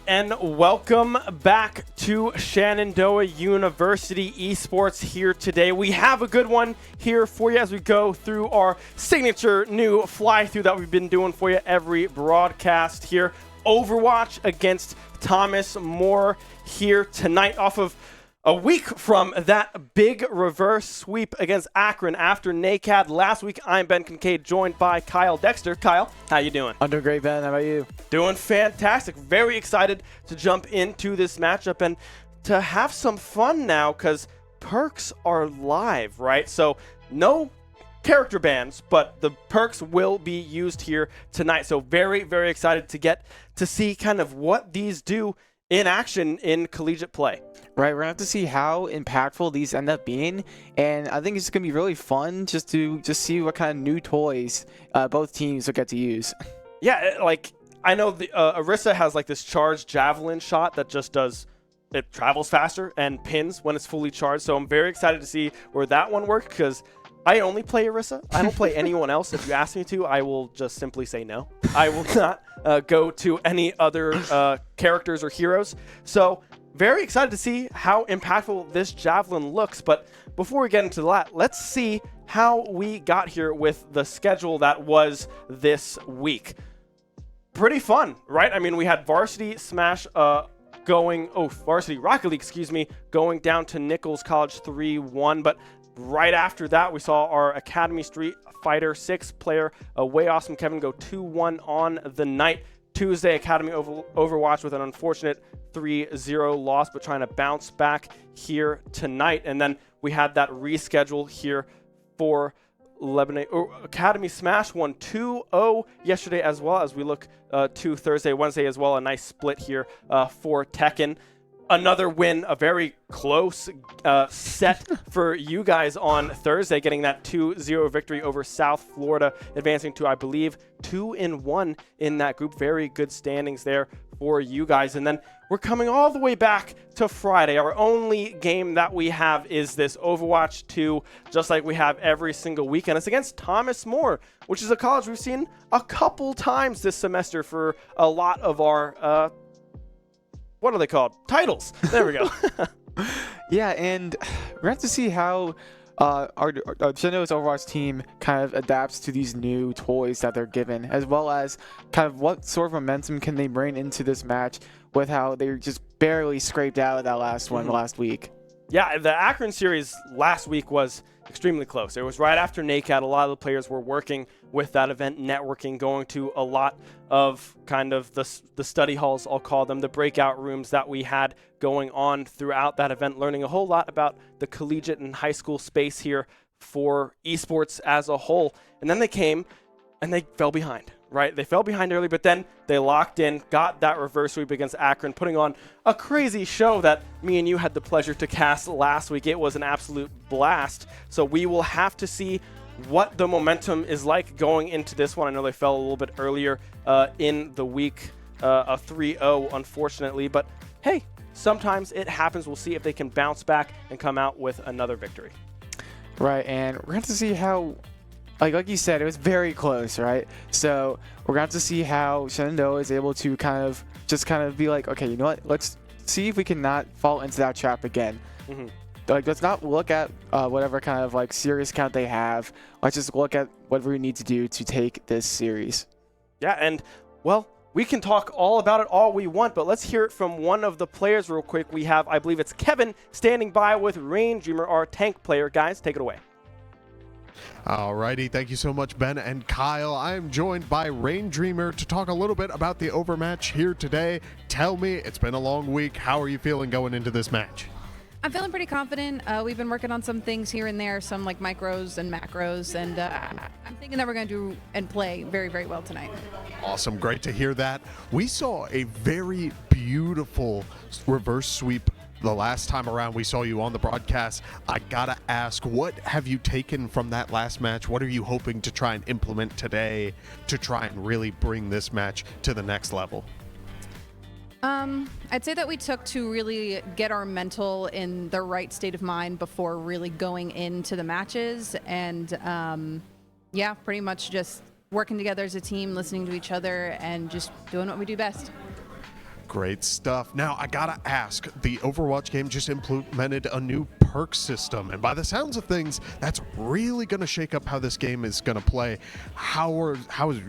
and welcome back to Shenandoah University Esports here today. We have a good one here for you as we go through our signature new fly-through that we've been doing for you every broadcast here. Overwatch against Thomas More here tonight off of a week from that big reverse sweep against Akron after NECC. Last week, I'm Ben Kincaid, joined by Kyle Dexter. Kyle, how you doing? I'm doing great, Ben. How about you? Doing fantastic. Very excited to jump into this matchup and to have some fun now because perks are live, right? So no character bans, but the perks will be used here tonight. So very, very excited to get to see kind of what these do in action in collegiate play. Right, we're gonna have to see how impactful these end up being, and I think it's gonna be really fun just to see what kind of new toys both teams will get to use. Yeah, like I know the Orisa has like this charged javelin shot that just it travels faster and pins when it's fully charged. So I'm very excited to see where that one works because I only play Orisa. I don't play anyone else. If you ask me to, I will just simply say no. I will not go to any other characters or heroes. So very excited to see how impactful this javelin looks. But before we get into that, let's see how we got here with the schedule that was this week. Pretty fun, right? I mean, we had Varsity Smash Varsity Rocket League, excuse me, going down to Nichols College 3-1. But right after that, we saw our Academy Street Fighter 6 player, Way Awesome Kevin, go 2-1 on the night. Tuesday, Academy Overwatch with an unfortunate 3-0 loss, but trying to bounce back here tonight. And then we had that reschedule here for Lebanon. Academy Smash won 2-0 yesterday as well, as we look to Thursday, Wednesday as well. A nice split here for Tekken. Another win, a very close set for you guys on Thursday, getting that 2-0 victory over South Florida, advancing to, I believe, 2-1 in that group. Very good standings there for you guys. And then we're coming all the way back to Friday. Our only game that we have is this Overwatch 2, just like we have every single weekend. It's against Thomas More, which is a college we've seen a couple times this semester for a lot of our what are they called? Titles. There we go. Yeah, and we're gonna have to see how our Shenandoah's Overwatch team kind of adapts to these new toys that they're given, as well as kind of what sort of momentum can they bring into this match with how they just barely scraped out of that last one last week. Yeah, the Akron series last week was extremely close. It was right after NECC. A lot of the players were working with that event, networking, going to a lot of kind of the study halls, I'll call them, the breakout rooms that we had going on throughout that event, learning a whole lot about the collegiate and high school space here for esports as a whole. And then they came and they fell behind. Right, they fell behind early, but then they locked in, got that reverse sweep against Akron, putting on a crazy show that me and you had the pleasure to cast last week. It was an absolute blast. So we will have to see what the momentum is like going into this one. I know they fell a little bit earlier in the week, a 3-0, unfortunately. But hey, sometimes it happens. We'll see if they can bounce back and come out with another victory. Right, and we're going to see how... Like you said, it was very close, right? So we're going to have to see how Shenandoah is able to kind of be like, okay, you know what? Let's see if we can not fall into that trap again. Like, let's not look at whatever kind of like serious count they have. Let's just look at what we need to do to take this series. Yeah, and well, we can talk all about it all we want, but let's hear it from one of the players real quick. We have, I believe it's Kevin, standing by with Rain Dreamer, our tank player. Guys, take it away. Alrighty, thank you so much, Ben and Kyle. I am joined by Rain Dreamer to talk a little bit about the Overmatch here today. Tell me, it's been a long week. How are you feeling going into this match? I'm feeling pretty confident. We've been working on some things here and there, some like micros and macros, and I'm thinking that we're going to do and play very, very well tonight. Awesome, great to hear that. We saw a very beautiful reverse sweep the last time around we saw you on the broadcast. I gotta ask, what have you taken from that last match? What are you hoping to try and implement today to try and really bring this match to the next level? I'd say that we took to really get our mental in the right state of mind before really going into the matches, and yeah, pretty much just working together as a team, listening to each other, and just doing what we do best. Great stuff. Now, I gotta ask, the Overwatch game just implemented a new perk system, and by the sounds of things, that's really gonna shake up how this game is gonna play. How are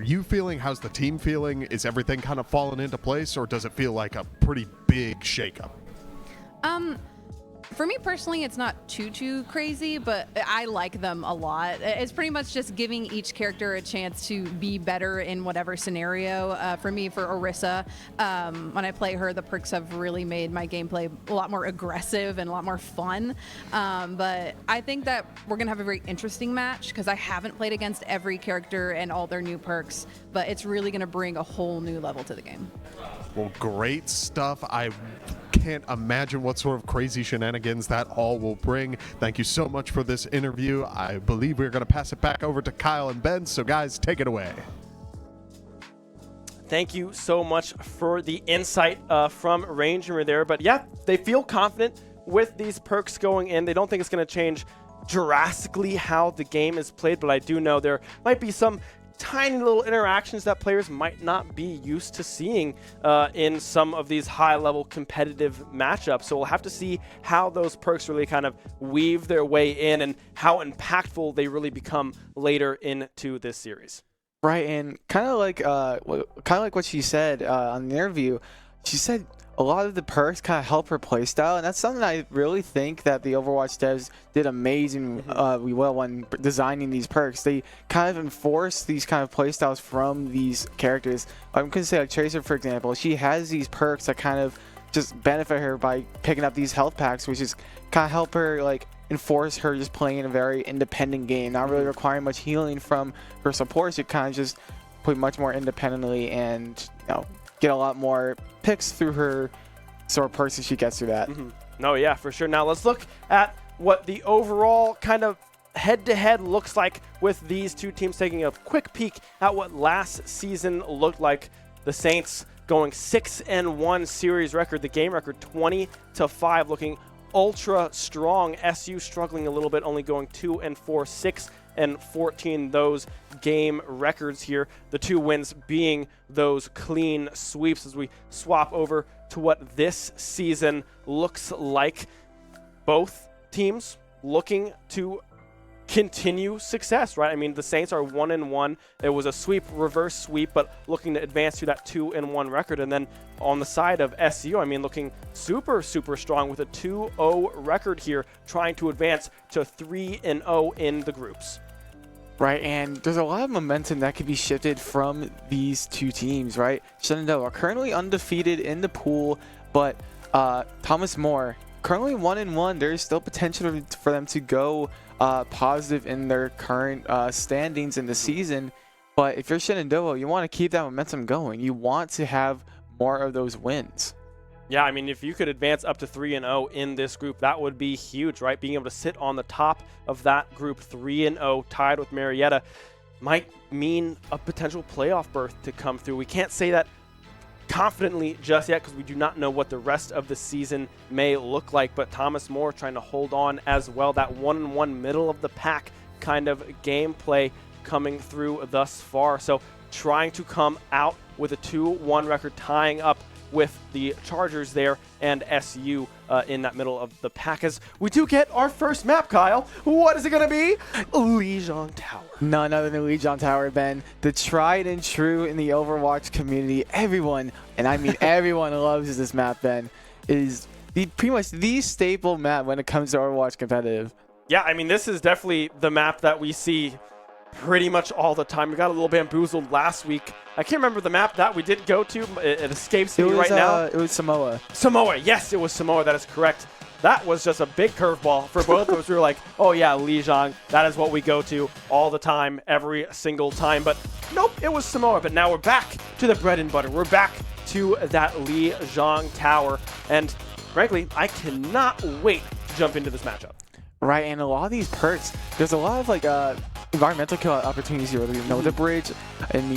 you feeling? How's the team feeling? Is everything kind of falling into place, or does it feel like a pretty big shakeup? For me personally, it's not too crazy, but I like them a lot. It's pretty much just giving each character a chance to be better in whatever scenario. For me, for Orisa, when I play her, the perks have really made my gameplay a lot more aggressive and a lot more fun. But I think that we're going to have a very interesting match because I haven't played against every character and all their new perks, but it's really going to bring a whole new level to the game. Well, great stuff. I can't imagine what sort of crazy shenanigans that all will bring. Thank you so much for this interview. I believe we're going to pass it back over to Kyle and Ben. So guys, take it away. Thank you so much for the insight from Ranger there. But yeah, they feel confident with these perks going in. They don't think it's going to change drastically how the game is played, but I do know there might be some tiny little interactions that players might not be used to seeing in some of these high-level competitive matchups. So we'll have to see how those perks really kind of weave their way in and how impactful they really become later into this series. Right, and kind of like what she said on the interview, she said a lot of the perks kind of help her playstyle, and that's something I really think that the Overwatch devs did amazing well when designing these perks. They kind of enforce these kind of playstyles from these characters. I'm going to say like Tracer, for example. She has these perks that kind of just benefit her by picking up these health packs, which is kind of help her like enforce her just playing a very independent game, not really requiring much healing from her support. She kind of just play much more independently and get a lot more picks through her sort of perks as she gets through that. No, yeah, for sure. Now let's look at what the overall kind of head-to-head looks like with these two teams, taking a quick peek at what last season looked like. The Saints going 6-1 series record, the game record 20-5, looking ultra strong. SU struggling a little bit, only going 2-4, 6-14, those game records here. The 2 wins being those clean sweeps as we swap over to what this season looks like. Both teams looking to continue success, right? I mean, the Saints are 1-1. It was a sweep, reverse sweep, but looking to advance to that 2-1 record. And then on the side of SU, I mean, looking super strong with a 2-0 record here, trying to advance to 3-0 in the groups. Right, and there's a lot of momentum that could be shifted from these two teams, right? Shenandoah are currently undefeated in the pool, but Thomas More, currently 1-1. There's still potential for them to go positive in their current standings in the season. But if you're Shenandoah, you want to keep that momentum going. You want to have more of those wins. Yeah, I mean, if you could advance up to 3-0 in this group, that would be huge, right? Being able to sit on the top of that group 3-0, tied with Marietta, might mean a potential playoff berth to come through. We can't say that confidently just yet because we do not know what the rest of the season may look like, but Thomas More trying to hold on as well. That 1-1 middle of the pack kind of gameplay coming through thus far. So trying to come out with a 2-1 record, tying up with the Chargers there and SU in that middle of the pack. As we do get our first map, Kyle. What is it going to be? Lijiang Tower. None other than Lijiang Tower, Ben. The tried and true in the Overwatch community. Everyone, and I mean everyone, loves this map, Ben. It is pretty much the staple map when it comes to Overwatch competitive. Yeah, I mean, this is definitely the map that we see pretty much all the time. We got a little bamboozled last week. I can't remember the map that we did go to. It escapes me right now. It was Samoa. Samoa. Yes, it was Samoa. That is correct. That was just a big curveball for both of us. We were like, oh yeah, Lijiang. That is what we go to all the time, every single time. But nope, it was Samoa. But now we're back to the bread and butter. We're back to that Lijiang Tower. And frankly, I cannot wait to jump into this matchup. Right, and a lot of these perks, there's a lot of like environmental kill opportunities here. You know, the bridge and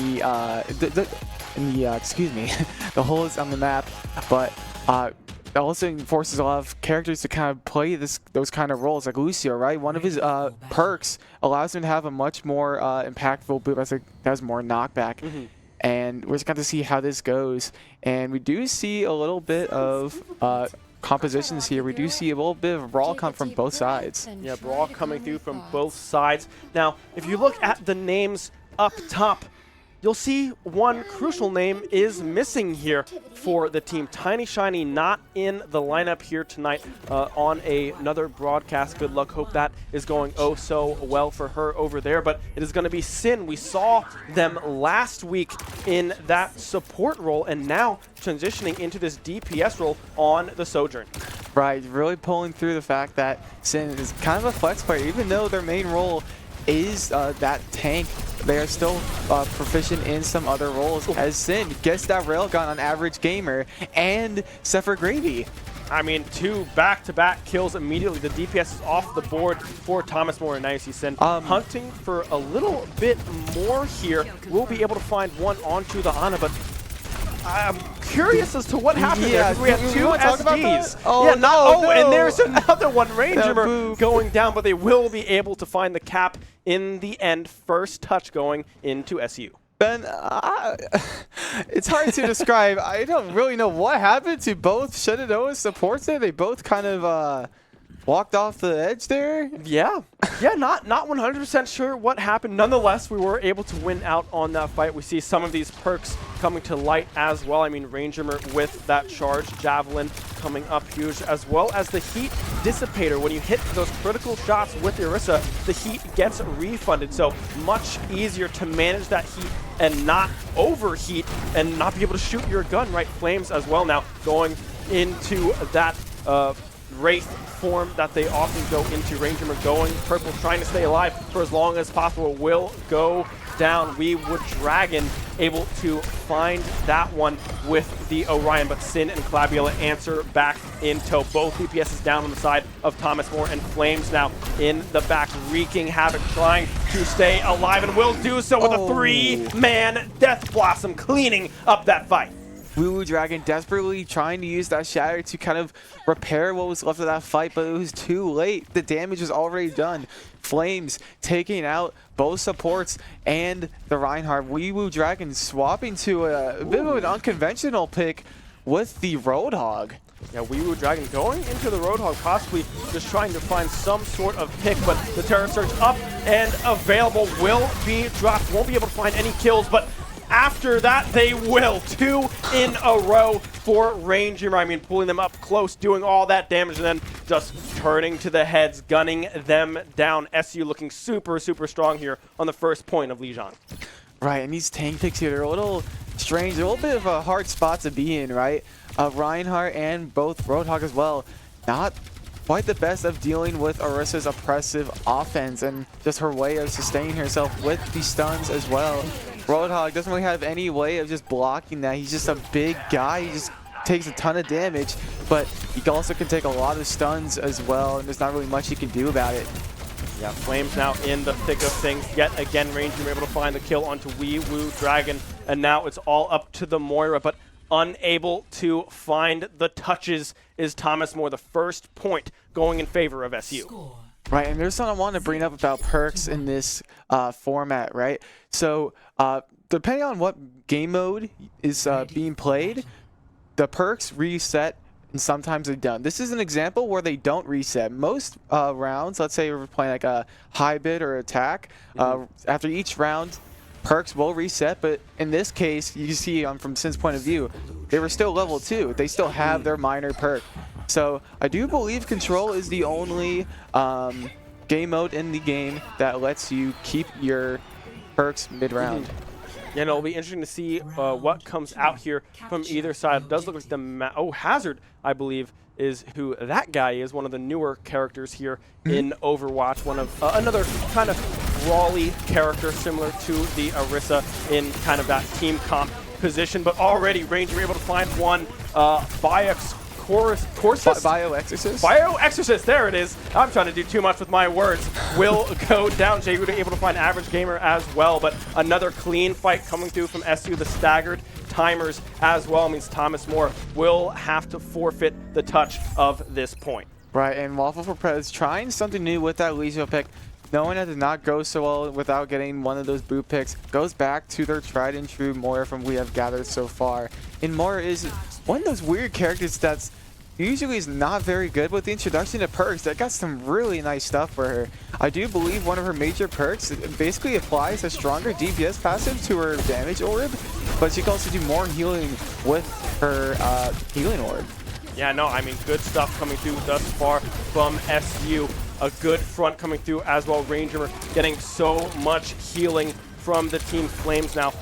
excuse me, the holes on the map, but it also forces a lot of characters to kind of play those kind of roles, like Lucio, right? One of his perks allows him to have a much more impactful boot as it has more knockback. and we're just going to see how this goes. And we do see a little bit of compositions here. We do see a little bit of brawl come from both sides. Yeah, brawl coming through from both sides. Now, if you look at the names up top, you'll see one crucial name is missing here for the team. Tiny Shiny not in the lineup here tonight on another broadcast. Good luck. Hope that is going oh so well for her over there. But it is going to be Sin. We saw them last week in that support role and now transitioning into this DPS role on the Sojourn. Right, really pulling through the fact that Sin is kind of a flex player, even though their main role is that tank. They are still proficient in some other roles, as Sin gets that railgun on Average Gamer and Sepher Gravy. I mean, 2 back-to-back kills immediately. The DPS is off the board for Thomas More and Nice Sin. Hunting for a little bit more here. We'll be able to find one onto the Ana, but I'm curious as to what happened there, because we have 2 SDs. Oh, yeah, no. And there's another one, Ranger going down, but they will be able to find the cap in the end. First touch going into SU. Ben, it's hard to describe. I don't really know what happened to both Shenandoah supports there. They both kind of walked off the edge there. Yeah, not 100% sure what happened. Nonetheless, we were able to win out on that fight. We see some of these perks coming to light as well. I mean, Ranger with that charge, Javelin coming up huge, as well as the Heat Dissipator. When you hit those critical shots with Orisa, the Heat gets refunded. So much easier to manage that Heat and not overheat and not be able to shoot your gun, right? Flames as well now going into that Wraith form that they often go into. Ranger going purple, trying to stay alive for as long as possible. Will go down. We would Dragon able to find that one with the Orion, but Sin and Clabula answer back in tow. Both DPS is down on the side of Thomas More, and Flames now in the back wreaking havoc, trying to stay alive, and will do so with a 3-man Death Blossom cleaning up that fight. Woo Dragon desperately trying to use that Shatter to kind of repair what was left of that fight, but it was too late. The damage was already done. Flames taking out both supports and the Reinhardt. Woo Dragon swapping to a bit of an unconventional pick with the Roadhog. Yeah, Woo Dragon going into the Roadhog, possibly just trying to find some sort of pick, but the Terror Surge up and available, will be dropped. Won't be able to find any kills, but after that, they will. 2 in a row for Ranger. I mean, pulling them up close, doing all that damage, and then just turning to the heads, gunning them down. SU looking super, super strong here on the first point of Lijiang. Right, and these tank picks here, they're a little strange. They're a little bit of a hard spot to be in, right? Reinhardt and both Roadhog as well. Not quite the best of dealing with Orisa's oppressive offense and just her way of sustaining herself with the stuns as well. Roadhog doesn't really have any way of just blocking that. He's just a big guy. He just takes a ton of damage, but he also can take a lot of stuns as well, and there's not really much he can do about it. Yeah, Flames now in the thick of things. Yet again, Ranger able to find the kill onto Woo Dragon, and now it's all up to the Moira, but unable to find the touches is Thomas More. The first point going in favor of SU. Right, and there's something I want to bring up about perks in this format, right? So, depending on what game mode is being played, the perks reset and sometimes they don't. This is an example where they don't reset. Most rounds, let's say we're playing like a high bid or attack, after each round, perks will reset, but in this case, you see from Sin's point of view, they were still level 2. They still have their minor perk. So I do believe Control is the only game mode in the game that lets you keep your perks mid-round. Yeah, no, it'll be interesting to see what comes out here from either side. It does look like the Hazard, I believe, is who that guy is. One of the newer characters here in Overwatch. One of another kind of brawly character similar to the Orisa in kind of that team comp position. But already Ranger able to find one Bioexorcist, there it is. I'm trying to do too much with my words. Will go down. Jayuda able to find Average Gamer as well, but another clean fight coming through from SU. The staggered timers as well means Thomas More will have to forfeit the touch of this point. Right, and Waffle for Prez trying something new with that Legio pick. knowing that did not go so well without getting one of those boot picks, goes back to their tried and true Moira from we have gathered so far. And Moira is one of those weird characters that's usually is not very good, with the introduction to perks that got some really nice stuff for her. I do believe one of her major perks basically applies a stronger DPS passive to her damage orb, but she can also do more healing with her healing orb. Yeah, no, I mean, good stuff coming through thus far from SU. A good front coming through as well. Ranger getting so much healing from the Team Flames now.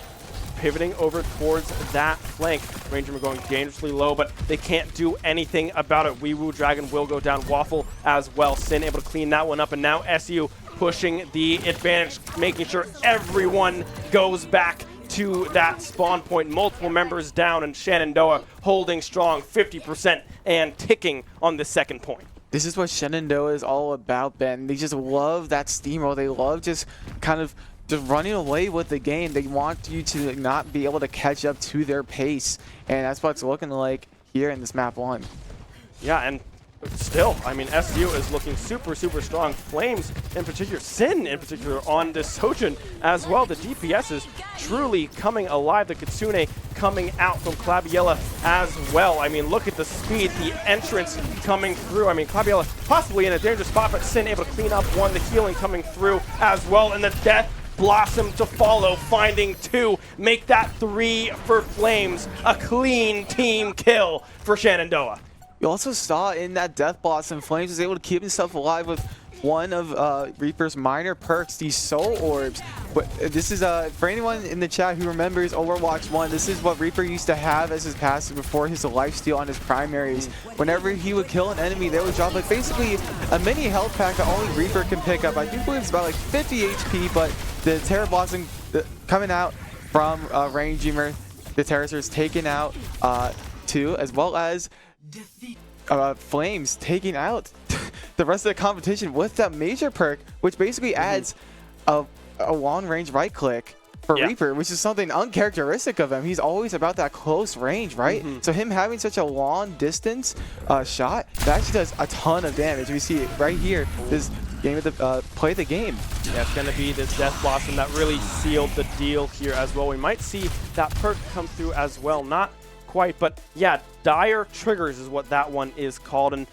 Pivoting over towards that flank. Ranger going dangerously low, but they can't do anything about it. Wee Woo Dragon will go down. Waffle as well. Sin able to clean that one up, and now SU pushing the advantage, making sure everyone goes back to that spawn point. Multiple members down, and Shenandoah holding strong, 50% and ticking on the second point. This is what Shenandoah is all about, Ben. They just love that steamroll. They love just kind of just running away with the game. They want you to not be able to catch up to their pace, and that's what it's looking like here in this map 1. Yeah, and still, I mean, SU is looking super, super strong. Flames in particular, Sin in particular on this Sojourn as well. The DPS is truly coming alive. The Kitsune coming out from Claviella as well. I mean, look at the speed, the entrance coming through. I mean, Claviella possibly in a dangerous spot, but Sin able to clean up one. The healing coming through as well, and the death Blossom to follow, finding 2, make that 3 for Flames. A clean team kill for Shenandoah. You also saw in that Death Blossom, Flames was able to keep himself alive with one of Reaper's minor perks, these Soul Orbs. But this is, for anyone in the chat who remembers Overwatch 1, this is what Reaper used to have as his passive before his lifesteal on his primaries. Whenever he would kill an enemy, they would drop like basically a mini health pack that only Reaper can pick up. I do believe it's about like 50 HP, but the Terra Blossom coming out from Range Dreamer, the Terrasser is taken out too, as well as Flames taking out the rest of the competition with that major perk, which basically adds a long range right click for Reaper, which is something uncharacteristic of him. He's always about that close range, right? So him having such a long distance shot, that actually does a ton of damage. We see it right here. This game of the play the game. Yeah, it's going to be this Death Blossom that really sealed the deal here as well. We might see that perk come through as well. Not quite, but yeah, Dire Triggers is what that one is called. And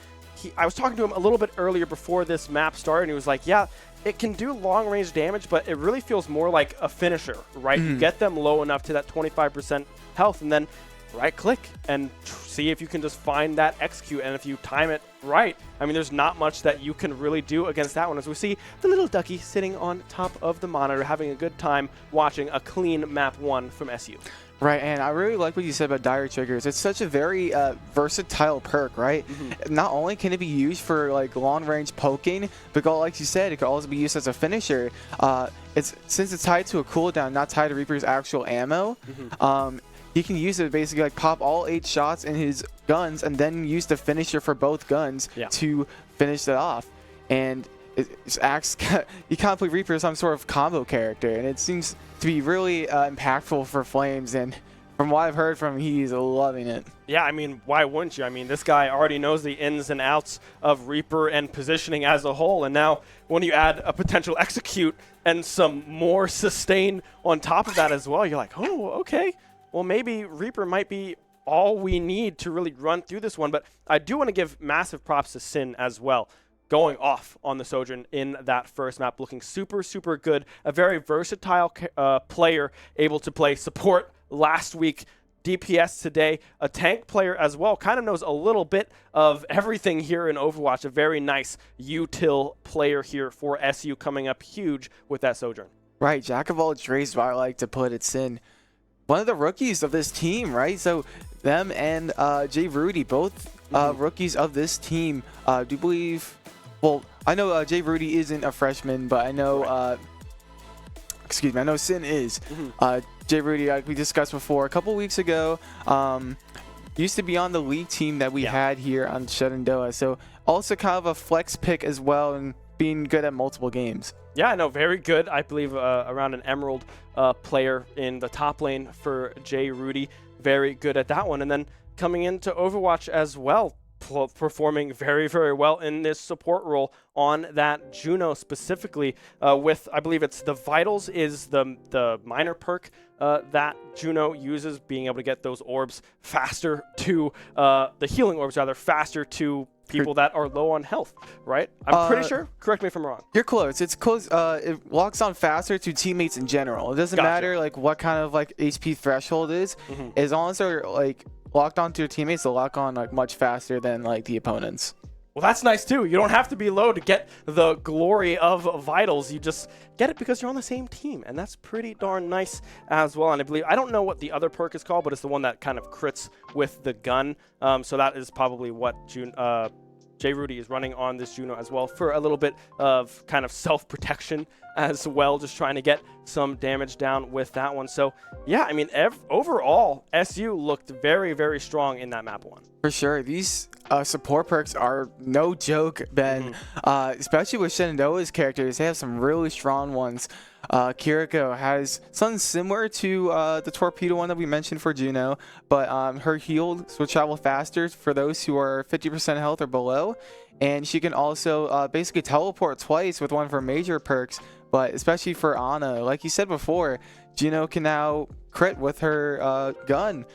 I was talking to him a little bit earlier before this map started, and he was like, yeah, it can do long range damage, but it really feels more like a finisher, right? You get them low enough to that 25% health, and then right click and see if you can just find that execute. And if you time it right, I mean, there's not much that you can really do against that one. As we see the little ducky sitting on top of the monitor, having a good time watching a clean map 1 from SU. Right, and I really like what you said about Dire Triggers. It's such a very versatile perk, right? Not only can it be used for like long-range poking, but like you said, it could also be used as a finisher. Since it's tied to a cooldown, not tied to Reaper's actual ammo. He can use it to basically like pop all 8 shots in his guns, and then use the finisher for both guns to finish it off. And it acts, you can't play Reaper as some sort of combo character, and it seems to be really impactful for Flames, and from what I've heard from him, he's loving it. Yeah, I mean, why wouldn't you? I mean, this guy already knows the ins and outs of Reaper and positioning as a whole, and now when you add a potential execute and some more sustain on top of that as well, you're like, oh, okay. Well, maybe Reaper might be all we need to really run through this one, but I do want to give massive props to Sin as well. Going off on the Sojourn in that first map, looking super, super good. A very versatile player, able to play support last week, DPS today, a tank player as well. Kind of knows a little bit of everything here in Overwatch. A very nice util player here for SU, coming up huge with that Sojourn. Right, jack of all trades, what I like to put it, Sin. One of the rookies of this team, right? So them and Jay Rudy, both rookies of this team. Do believe... Well, I know Jay Rudy isn't a freshman, but I know, excuse me, I know Sin is. Jay Rudy, like we discussed before, a couple weeks ago, used to be on the league team that we had here on Shenandoah. So also kind of a flex pick as well, and being good at multiple games. Yeah, I know, very good. I believe around an Emerald player in the top lane for Jay Rudy. Very good at that one. And then coming into Overwatch as well, performing very, very well in this support role on that Juno specifically with, I believe it's the Vitals is the minor perk that Juno uses, being able to get those orbs faster to, the healing orbs rather, faster to people that are low on health, right? I'm pretty sure. Correct me if I'm wrong. You're close. It's close. It locks on faster to teammates in general. It doesn't matter like what kind of like HP threshold is. As long as they're like locked onto your teammates, they'll lock on like much faster than like the opponents. Well, that's nice too. You don't have to be low to get the glory of Vitals. You just get it because you're on the same team, and that's pretty darn nice as well. And I don't know what the other perk is called, but it's the one that kind of crits with the gun. So that is probably what J. Rudy is running on this Juno as well, for a little bit of kind of self-protection as well, just trying to get some damage down with that one. So yeah, I mean, overall, SU looked very, very strong in that map one. For sure. These support perks are no joke, Ben. Especially with Shenandoah's characters. They have some really strong ones. Kiriko has something similar to the Torpedo one that we mentioned for Juno, but her heals will travel faster for those who are 50% health or below. And she can also basically teleport twice with one of her major perks, but especially for Ana, like you said before, Juno can now crit with her gun.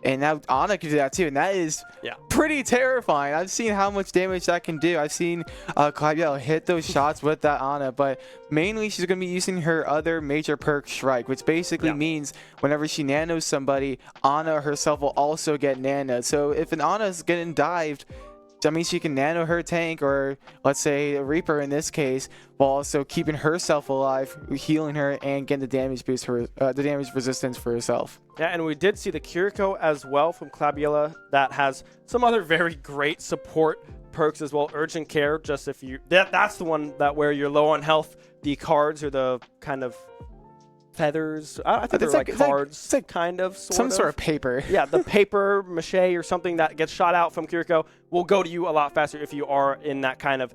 And now Ana can do that too, and that is pretty terrifying. I've seen how much damage that can do. I've seen Claudia hit those shots with that Ana, but mainly she's going to be using her other major perk, Shrike, which basically means whenever she nanos somebody, Ana herself will also get nanoed. So if an Ana is getting dived, that means she can nano her tank, or let's say a Reaper in this case, while also keeping herself alive, healing her, and getting the damage boost for the damage resistance for herself. Yeah, and we did see the Kiriko as well from Clabiella that has some other very great support perks as well. Urgent Care, just if you that's the one that where you're low on health, the cards or the kind of feathers. I think they're like cards, it's like kind of, sort of paper. Yeah, the paper mache or something that gets shot out from Kiriko will go to you a lot faster if you are in that kind of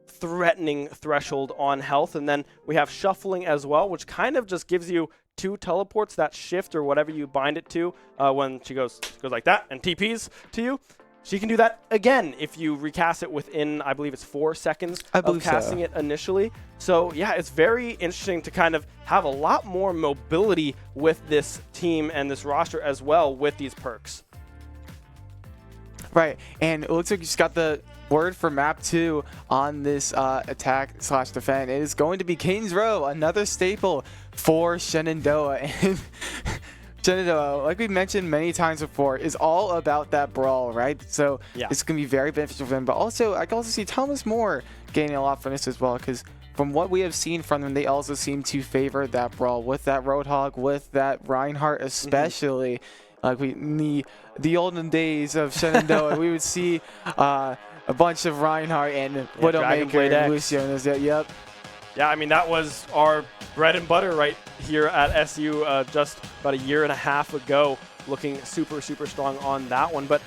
threatening threshold on health. And then we have Shuffling as well, which kind of just gives you 2 teleports that shift or whatever you bind it to when she goes like that and TPs to you. She can do that again if you recast it within, I believe it's 4 seconds of casting it initially. So yeah, it's very interesting to kind of have a lot more mobility with this team and this roster as well with these perks. Right, and it looks like you just got the word for map 2 on this attack/defend. It is going to be Kings Row, another staple for Shenandoah. And Shenandoah, like we've mentioned many times before, is all about that brawl, right? So it's going to be very beneficial for them. But also, I can also see Thomas More gaining a lot from this as well, because from what we have seen from them, they also seem to favor that brawl with that Roadhog, with that Reinhardt especially. Like in the olden days of Shenandoah, we would see a bunch of Reinhardt and Widowmaker and Lucio. Yep. Yeah, I mean, that was our bread and butter right here at SU just about a year and a half ago, looking super, super strong on that one. But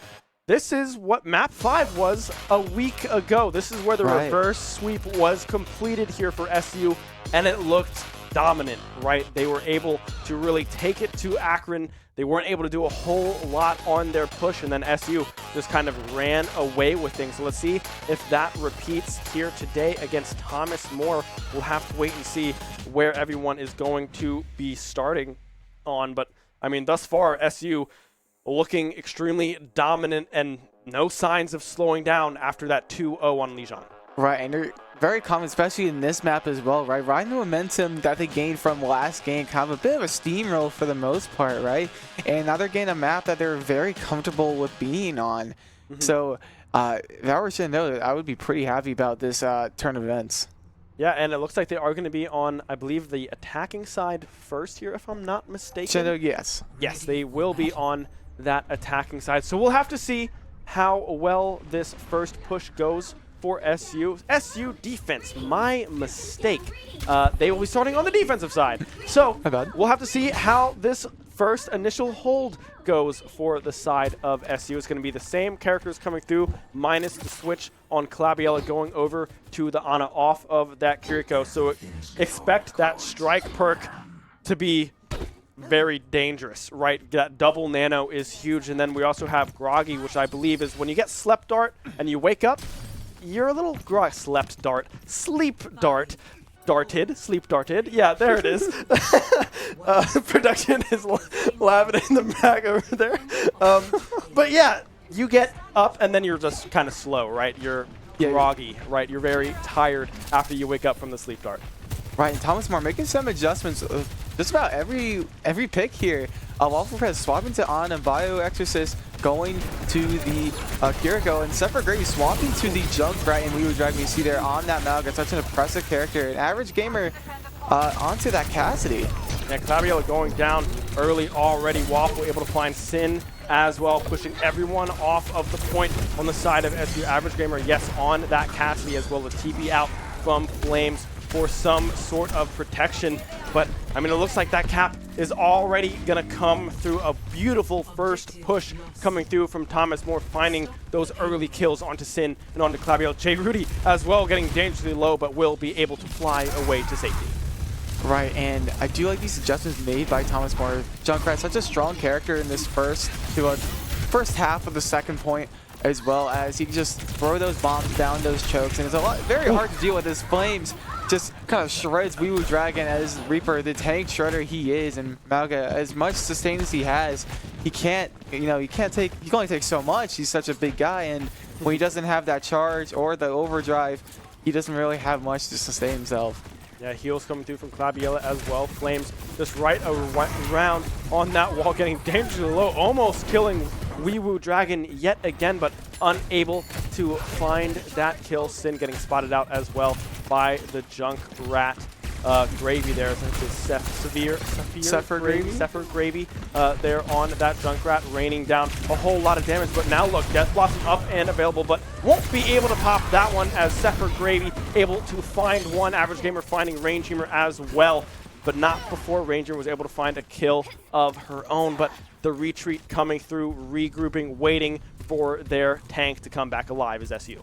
this is what Map 5 was a week ago. This is where the reverse sweep was completed here for SU, and it looked dominant, right? They were able to really take it to Akron. They weren't able to do a whole lot on their push, and then SU just kind of ran away with things. So let's see if that repeats here today against Thomas More. We'll have to wait and see where everyone is going to be starting on. But, I mean, thus far, SU looking extremely dominant and no signs of slowing down after that 2-0 on Lijiang. Right, and they're very common, especially in this map as well, right? Riding the momentum that they gained from last game, kind of a bit of a steamroll for the most part, right? And now they're getting a map that they're very comfortable with being on. So if I were Shenandoah, I would be pretty happy about this turn of events. Yeah, and it looks like they are going to be on, I believe, the attacking side first here, if I'm not mistaken. Shenandoah, yes. Yes, they will be on that attacking side. So we'll have to see how well this first push goes for SU. SU defense, my mistake. They will be starting on the defensive side. So we'll have to see how this first initial hold goes for the side of SU. It's going to be the same characters coming through, minus the switch on Clabiella going over to the Ana off of that Kiriko. So expect that strike perk to be very dangerous, right? That double nano is huge. And then we also have Groggy, which I believe is when you get Slept Dart and you wake up, you're a little Slept Dart. Sleep Dart. Sleep darted. Yeah, there it is. Production is laughing in the back over there. But yeah, you get up and then you're just kind of slow, right? You're groggy, right? You're very tired after you wake up from the sleep dart. Right, and Thomas More making some adjustments just about every pick here. Waffle Press swapping to On and Bio Exorcist going to the Kiriko, and Separate Gravy swapping to the Junkrat, and we would drag me see there on that Malga. Such an impressive character. An average gamer onto that Cassidy. Yeah, Claviella going down early already. Waffle able to find Sin as well, pushing everyone off of the point on the side of SU. Average gamer, yes, on that Cassidy as well. The TP out from Flames for some sort of protection. But, I mean, it looks like that cap is already going to come through. A beautiful first push coming through from Thomas More, finding those early kills onto Sin and onto Claviel. J. Rudy as well getting dangerously low, but will be able to fly away to safety. Right, and I do like these adjustments made by Thomas More. Junkrat, such a strong character in this first half of the second point, as well as he can just throw those bombs down those chokes, and it's very hard to deal with. His Flames just kind of shreds Wee Woo Dragon as Reaper, the tank shredder he is, and Malga, as much sustain as he has, he can only take so much. He's such a big guy, and when he doesn't have that charge or the overdrive, he doesn't really have much to sustain himself. Yeah, heals coming through from Claviella as well. Flames just right around on that wall, getting dangerously low, almost killing Wee Woo Dragon yet again, but unable to find that kill. Sin getting spotted out as well by the Junkrat. Gravy there, I think it's Sephiroth Gravy there on that Junkrat, raining down a whole lot of damage. But now look, Death Blossom up and available, but won't be able to pop that one as Sephiroth Gravy able to find one. Average Gamer finding Range Humor as well, but not before Ranger was able to find a kill of her own. But the retreat coming through, regrouping, waiting for their tank to come back alive is SU.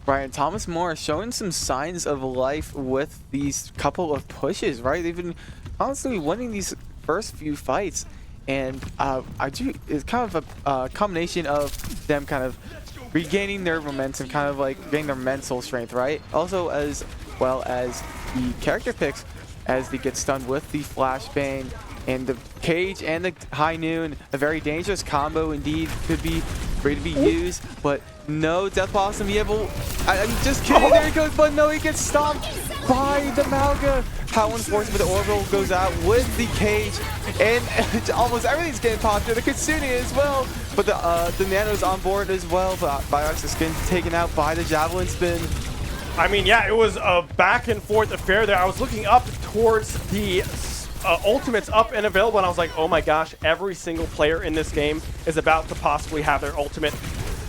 Right, and Thomas More showing some signs of life with these couple of pushes, right? They've been constantly winning these first few fights, and it's kind of a combination of them kind of regaining their momentum, kind of like getting their mental strength, right? Also, as well as the character picks, as they get stunned with the Flashbang and the Cage and the High Noon. A very dangerous combo indeed, could be ready to be used, but no, Death Blossom able. I'm just kidding, there he goes, but no, he gets stomped by the Malga. How unfortunate, but the Orbital goes out with the Cage, and almost everything's getting popped here. The Kitsune as well, but the Nano's on board as well, but Biox's skin taken out by the Javelin Spin. I mean, yeah, it was a back and forth affair there. I was looking up towards the ultimates up and available, and I was like, oh my gosh, every single player in this game is about to possibly have their ultimate.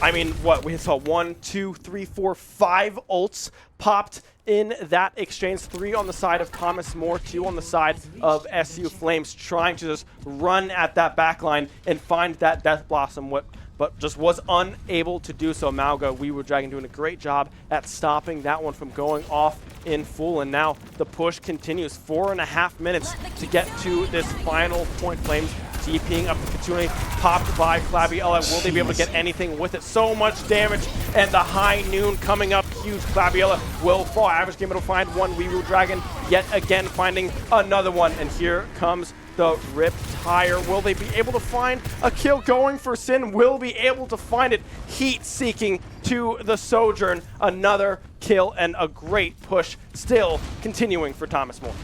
I mean, what, we saw 1, 2, 3, 4, 5 ults popped in that exchange. 3 on the side of Thomas More, 2 on the side of SU Flames, trying to just run at that backline and find that Death Blossom, but just was unable to do so. Malga, Wee Woo Dragon doing a great job at stopping that one from going off in full, and now the push continues. 4.5 minutes to get to this final point. Flames TPing up the Kitsune, popped by Claviella. Will they be able to get anything with it? So much damage, and the High Noon coming up huge. Claviella will fall. Average Gamer will find one. Wee Woo Dragon yet again finding another one, and here comes the Rip Tire. Will they be able to find a kill going for Sin? Will be able to find it. Heat seeking to the Sojourn. Another kill and a great push still continuing for Thomas More.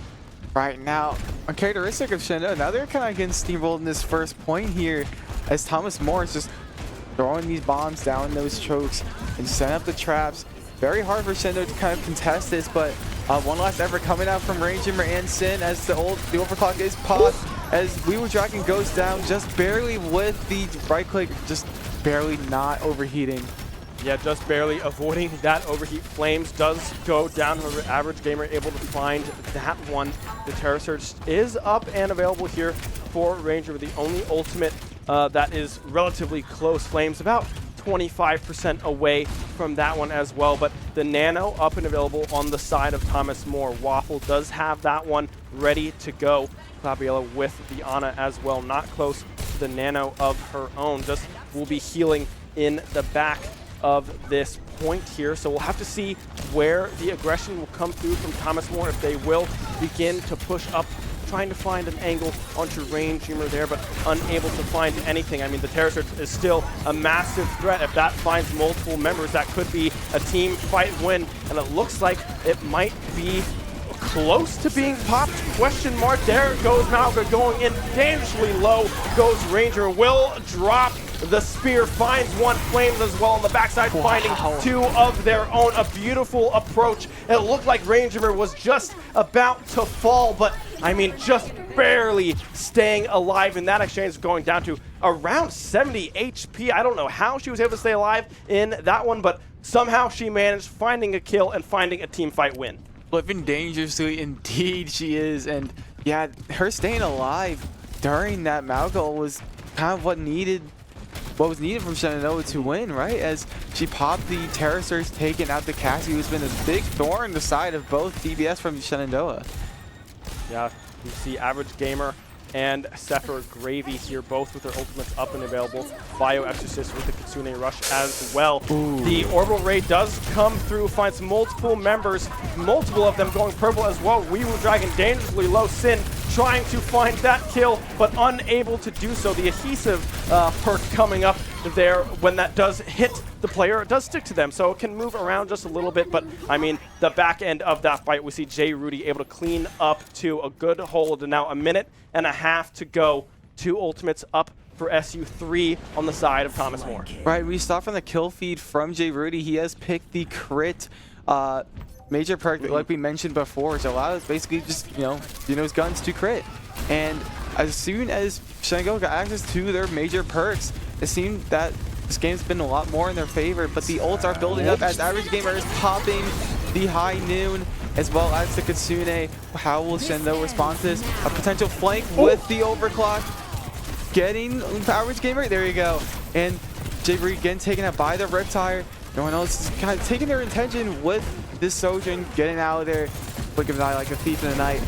Right now, a characteristic of Shenandoah, now they're kind of getting steamrolled in this first point here, as Thomas More is just throwing these bombs down those chokes and setting up the traps. Very hard for Shenandoah to kind of contest this, but one last effort coming out from Range Humor and Sin as the overclock is popped, as Wee Woo Dragon goes down just barely with the right click, just barely not overheating. Yeah, just barely avoiding that overheat. Flames does go down. However, Average Gamer able to find that one. The Terror Surge is up and available here for Ranger with the only ultimate that is relatively close. Flames about 25% away from that one as well. But the Nano up and available on the side of Thomas More. Waffle does have that one ready to go. Fabiola with the Ana as well, not close to the Nano of her own. Just will be healing in the back of this point here. So we'll have to see where the aggression will come through from Thomas More, if they will begin to push up, trying to find an angle onto Rain Dreamer there, but unable to find anything. I mean, the Terror Surge is still a massive threat. If that finds multiple members, that could be a team fight win, and it looks like it might be close to being popped, question mark. There goes Malga going in dangerously low, goes Ranger, will drop the spear, finds one, Flames as well on the backside, finding two of their own. A beautiful approach. It looked like Ranger was just about to fall, but I mean, just barely staying alive in that exchange, going down to around 70 HP. I don't know how she was able to stay alive in that one, but somehow she managed finding a kill and finding a team fight win. Living dangerously, indeed she is, and yeah, her staying alive during that Malgo was kind of what was needed from Shenandoah to win, right? As she popped the Terror Surge, taking out the Cassie, who's been a big thorn in the side of both DBS from Shenandoah. Yeah, you see Average Gamer and Sepher Gravy here, both with their ultimates up and available. Bio Exorcist with the Kitsune Rush as well. Ooh. The Orbital Ray does come through, finds multiple members, multiple of them going purple as well. Weevil Dragon dangerously low. Sin trying to find that kill, but unable to do so. The adhesive perk coming up there, when that does hit the player, it does stick to them, so it can move around just a little bit. But I mean, the back end of that fight, we see Jay Rudy able to clean up to a good hold, and now a minute and a half to go. 2 ultimates up for SU3 on the side of Thomas More. Right, we saw from the kill feed from Jay Rudy, he has picked the crit major perk, like we mentioned before, which allows basically just, his guns to crit. And as soon as Shenandoah got access to their major perks, it seemed that this game's been a lot more in their favor, but the ults are building up as Average Gamer is popping the High Noon, as well as the Kitsune. How will Shenandoah respond to this? A potential flank with the overclock. Getting Average Gamer, there you go. And Jay Rudy again taken out by the Riptire. No one else is kind of taking their intention with this Sojourn, getting out of there, blink of an eye like a thief in the night.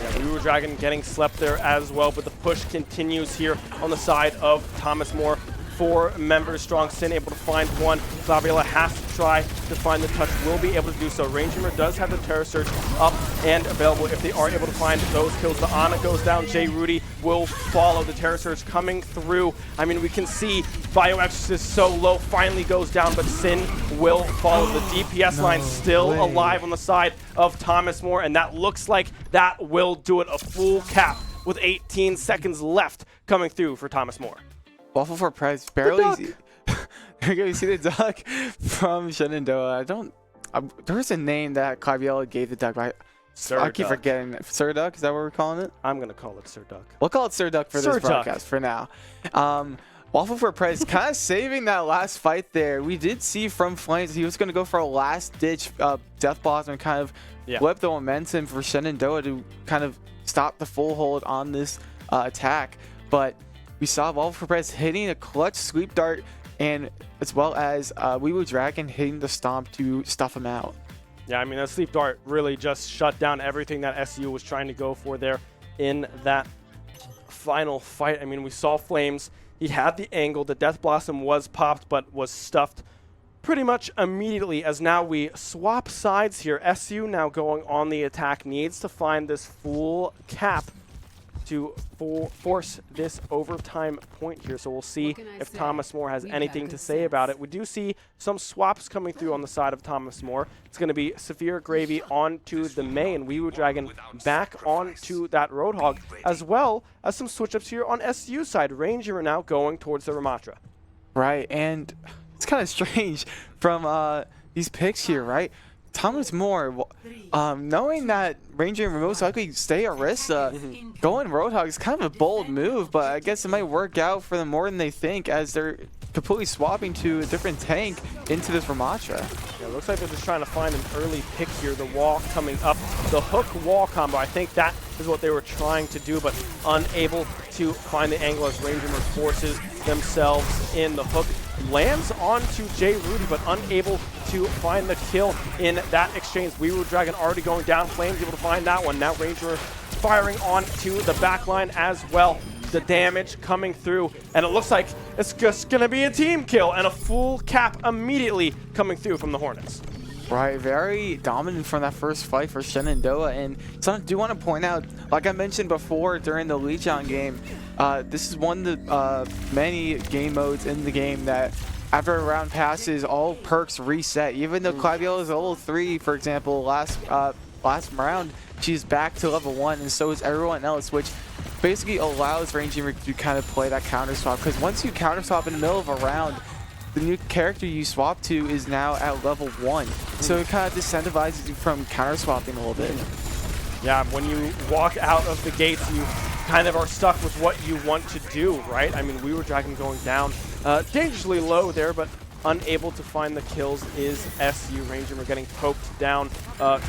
Yeah, Blue Dragon getting slept there as well, but the push continues here on the side of Thomas More. 4 members strong. Sin able to find one. Fabiola has to try to find the touch, will be able to do so. Ranger does have the Terror Surge up and available if they are able to find those kills. The Ana goes down. Jay Rudy will follow. The Terror Surge coming through. I mean, we can see Bio Exorcist so low, finally goes down, but Sin will follow. The DPS line still alive on the side of Thomas More, and that looks like that will do it. A full cap with 18 seconds left coming through for Thomas More. Waffle for Prez, barely. There you go, you see the duck from Shenandoah. There's a name that Fabiola gave the duck, right? Sir I keep Duck. forgetting. Sir Duck, is that what we're calling it? I'm going to call it Sir Duck. We'll call it Sir Duck for Sir this Duck. broadcast for now. Waffle for Prez kind of saving that last fight there. We did see from Flames he was going to go for a last-ditch Death Blossom and kind of flip the momentum for Shenandoah to kind of stop the full hold on this attack. But we saw Waffle for Prez hitting a clutch sweep dart, and as well as Weewu Dragon hitting the stomp to stuff him out. Yeah, I mean, that sleep dart really just shut down everything that SU was trying to go for there in that final fight. I mean, we saw Flames. He had the angle. The Death Blossom was popped, but was stuffed pretty much immediately, as now we swap sides here. SU now going on the attack, needs to find this full cap to force this overtime point here. So we'll see if Thomas More has anything to say about it. We do see some swaps coming through on the side of Thomas More. It's going to be Saphir Gravy onto the Mei and Weewu Dragon back onto that Roadhog, as well as some switch-ups here on SU side. Ranger now going towards the Ramatra. Right, and it's kind of strange from these picks here, right? Thomas More, knowing that Ranger will most likely stay Orisa, going Roadhog is kind of a bold move, but I guess it might work out for them more than they think, as they're completely swapping to a different tank into this Ramatra. Yeah, looks like they're just trying to find an early pick here. The wall coming up, the hook wall combo. I think that is what they were trying to do, but unable to find the angle as Ranger forces themselves in. The hook lands onto Jay Rudy, but unable to find the kill in that exchange. Weirwood Dragon already going down. Flames able to find that one. Now Ranger firing onto the back line as well. The damage coming through, and it looks like it's just going to be a team kill and a full cap immediately coming through from the Hornets. Right, very dominant from that first fight for Shenandoah, and so I do want to point out, like I mentioned before during the Leechon game, this is one of the many game modes in the game that after a round passes, all perks reset. Even though Claviel is level 3, for example, last round, she's back to level 1, and so is everyone else, which basically allows Ranger to kind of play that counter swap, because once you counter swap in the middle of a round, the new character you swap to is now at level 1. So it kind of disincentivizes you from counter swapping a little bit. Yeah, when you walk out of the gates, you kind of are stuck with what you want to do, right? I mean, Weirwood Dragon going down dangerously low there, but unable to find the kills is SU. Ranger getting poked down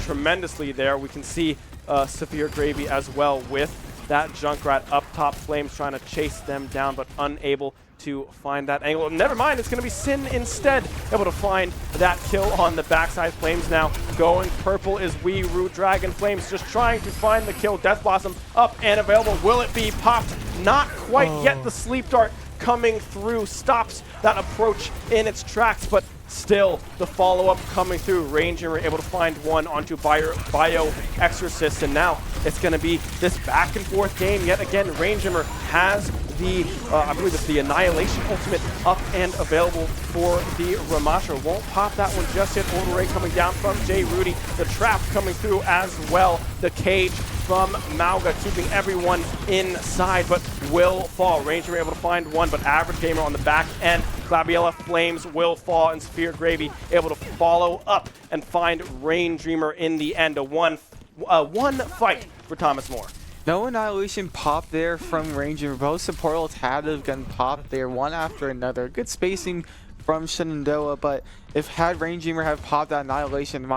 tremendously there. We can see Severe Gravy as well with that Junkrat up top. Flames trying to chase them down, but unable to find that angle. Never mind, it's going to be Sin instead, able to find that kill on the backside. Flames now going purple is Weirwood Dragon. Flames just trying to find the kill. Death Blossom up and available. Will it be popped? Not quite yet. The sleep dart coming through stops that approach in its tracks, but still the follow-up coming through. Ranger were able to find one onto Bio Exorcist, and now it's going to be this back and forth game yet again. Ranger has the, I believe it's the Annihilation ultimate up and available for the Ramasha. Won't pop that one just yet. Order Ray coming down from Jay Rudy. The trap coming through as well. The cage from Mauga keeping everyone inside, but will fall. Ranger able to find one, but Average Gamer on the back end. Glabiella Flames will fall, and Sphere Gravy able to follow up and find Rain Dreamer in the end. A one fight for Thomas More. No Annihilation pop there from Ranger. Both supportals had to have gotten popped there one after another. Good spacing from Shenandoah, but if had Ranger have popped that Annihilation,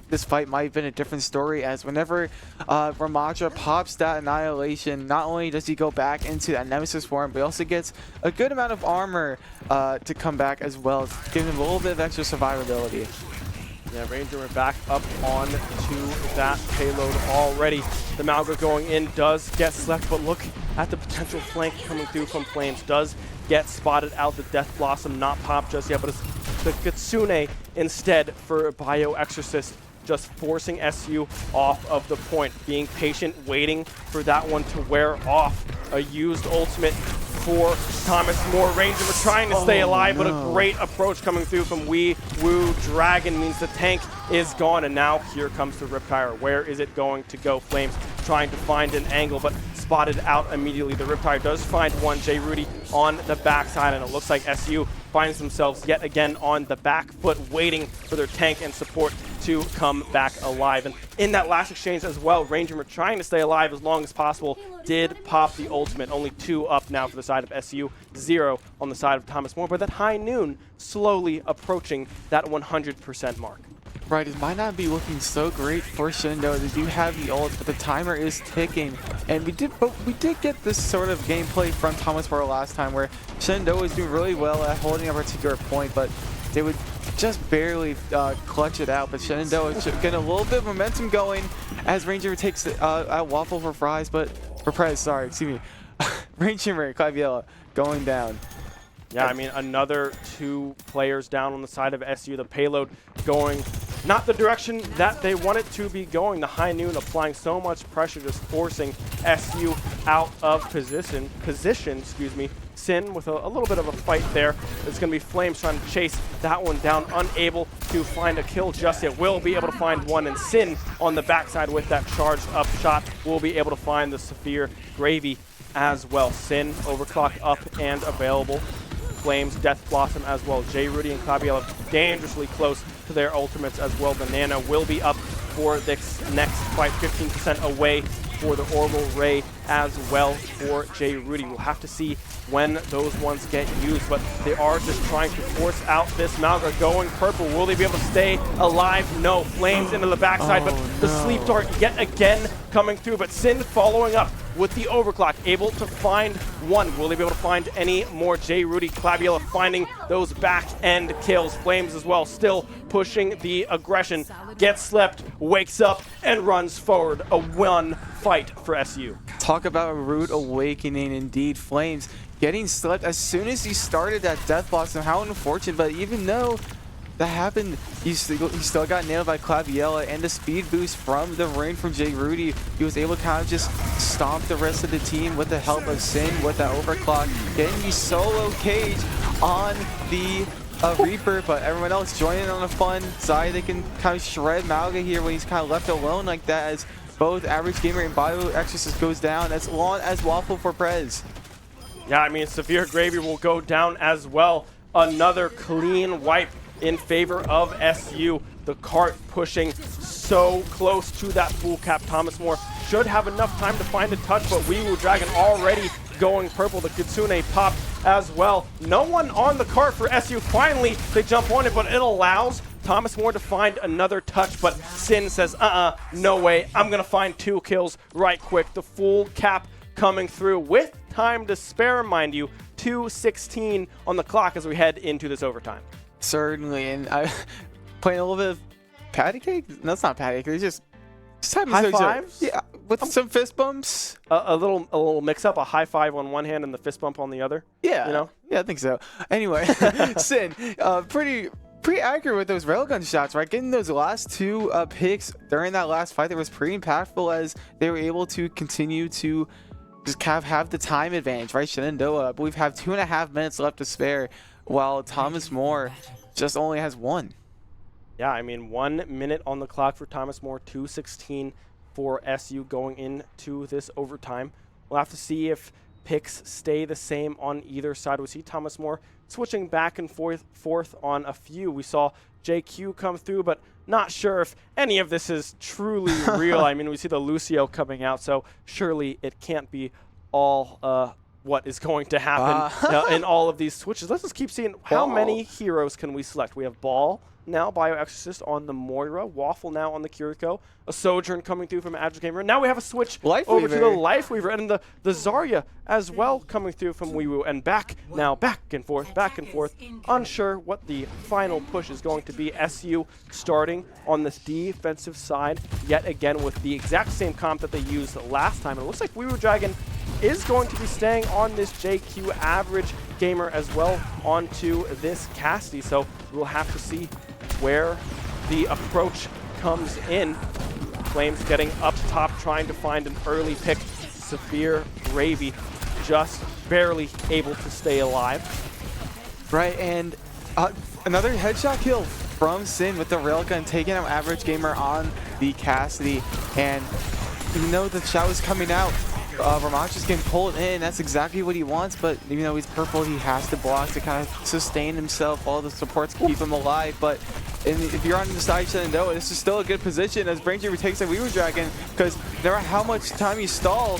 this fight might have been a different story, as whenever Ramadra pops that Annihilation, not only does he go back into that Nemesis form, but he also gets a good amount of armor to come back as well, giving him a little bit of extra survivability. Yeah, Ranger we're back up on to that payload already. The Malga going in does get slept, but look at the potential flank coming through from Flames. Does get spotted out. The Death Blossom not popped just yet, but it's the Kitsune instead for Bio Exorcist, just forcing SU off of the point. Being patient, waiting for that one to wear off. A used ultimate for Thomas More. Ranger were trying to stay alive, but a great approach coming through from Weirwood Dragon means the tank is gone, and now here comes the Riptire. Where is it going to go? Flames trying to find an angle, but spotted out immediately. The Riptire does find one. Jay Rudy on the backside, and it looks like SU finds themselves yet again on the back foot, waiting for their tank and support to come back alive. And in that last exchange as well, Ranger were trying to stay alive as long as possible, did pop the ultimate. Only 2 up now for the side of SU, 0 on the side of Thomas More, but that High Noon slowly approaching that 100% mark. Right, it might not be looking so great for Shenandoah. They do have the ult, but the timer is ticking. And we did get this sort of gameplay from Thomas More last time, where Shenandoah is doing really well at holding a particular point, but they would just barely clutch it out. But Shenandoah is getting a little bit of momentum going as Ranger takes a waffle for fries, but for Prez, sorry, excuse me. Ranger Claviella going down. Yeah, I mean, another 2 players down on the side of SU. The payload going not the direction that they want it to be going. The High Noon applying so much pressure, just forcing SU out of position, excuse me. Sin with a little bit of a fight there. It's going to be Flames trying to chase that one down, unable to find a kill just yet. Will be able to find one, and Sin on the backside with that charged up shot will be able to find the Severe Gravy as well. Sin overclock up and available. Flames, Death Blossom as well. Jay Rudy and Claviella dangerously close to their ultimates as well. The Nana will be up for this next fight, 15% away for the Orbital Ray as well for Jay Rudy. We'll have to see when those ones get used, but they are just trying to force out this Malga going purple. Will they be able to stay alive? No. Flames into the backside, but the sleep dart yet again coming through, but Sin following up with the overclock, able to find one. Will they be able to find any more? J. Rudy, Claviella finding those back end kills. Flames as well, still pushing the aggression. Gets slept, wakes up, and runs forward. A one fight for SU. Talk about a rude awakening indeed. Flames getting slept as soon as he started that death box, and how unfortunate, but even though that happened, he still got nailed by Claviella, and the speed boost from the rain from J. Rudy, he was able to kind of just stomp the rest of the team with the help of Sin with that overclock, getting the solo cage on the Reaper, but everyone else joining on the fun side. They can kind of shred Malga here when he's kind of left alone like that, as both Average Gamer and Bio Exorcist goes down, as long as Waffle for Prez. Yeah, I mean, Severe Gravy will go down as well. Another clean wipe in favor of SU. The cart pushing so close to that full cap. Thomas More should have enough time to find a touch, but Weewoo Dragon already going purple. The Kitsune pop as well. No one on the cart for SU. Finally, they jump on it, but it allows Thomas More to find another touch, but Sin says, no way. I'm going to find 2 kills right quick. The full cap coming through with time to spare, mind you. 2:16 on the clock as we head into this overtime. Certainly, and I playing a little bit of patty cake. No, it's not patty cake. It's just having High fives? Yeah, with some fist bumps. A little mix up, a high five on one hand and the fist bump on the other. Yeah, you know. Yeah, I think so. Anyway, Sin, pretty accurate with those railgun shots, right? Getting those last 2 picks during that last fight, that was pretty impactful, as they were able to continue to just kind of have the time advantage, right? Shenandoah, I believe, have 2.5 minutes left to spare, while Thomas More just only has 1. Yeah, I mean, 1 minute on the clock for Thomas More, 2:16 for SU going into this overtime. We'll have to see if picks stay the same on either side. We see Thomas More switching back and forth on a few. We saw JQ come through, but not sure if any of this is truly real. I mean, we see the Lucio coming out, so surely it can't be all what is going to happen in all of these switches. Let's just keep seeing how many heroes can we select. We have Ball now, Bio Exorcist on the Moira, Waffle now on the Kiriko, a Sojourn coming through from Agile Gamer. Now we have a switch over to the Life Weaver, and the Zarya as well coming through from Weewoo, and back and forth. Unsure what the final push is going to be. SU starting on this defensive side yet again with the exact same comp that they used last time. It looks like Weewoo Dragon is going to be staying on this JQ Average Gamer as well onto this Cassidy, so we'll have to see where the approach comes in. Flames getting up top, trying to find an early pick. Severe Gravy just barely able to stay alive. Right, and another headshot kill from Sin with the railgun, taking out Average Gamer on the Cassidy. And even though the shot was coming out, Ramach is getting pulled in. That's exactly what he wants, but even though he's purple, he has to block to kind of sustain himself. All the supports keep him alive, but if you're on the side of Shenandoah, this is still a good position as Braintree takes a Weewoo Dragon, because no matter how much time you stall,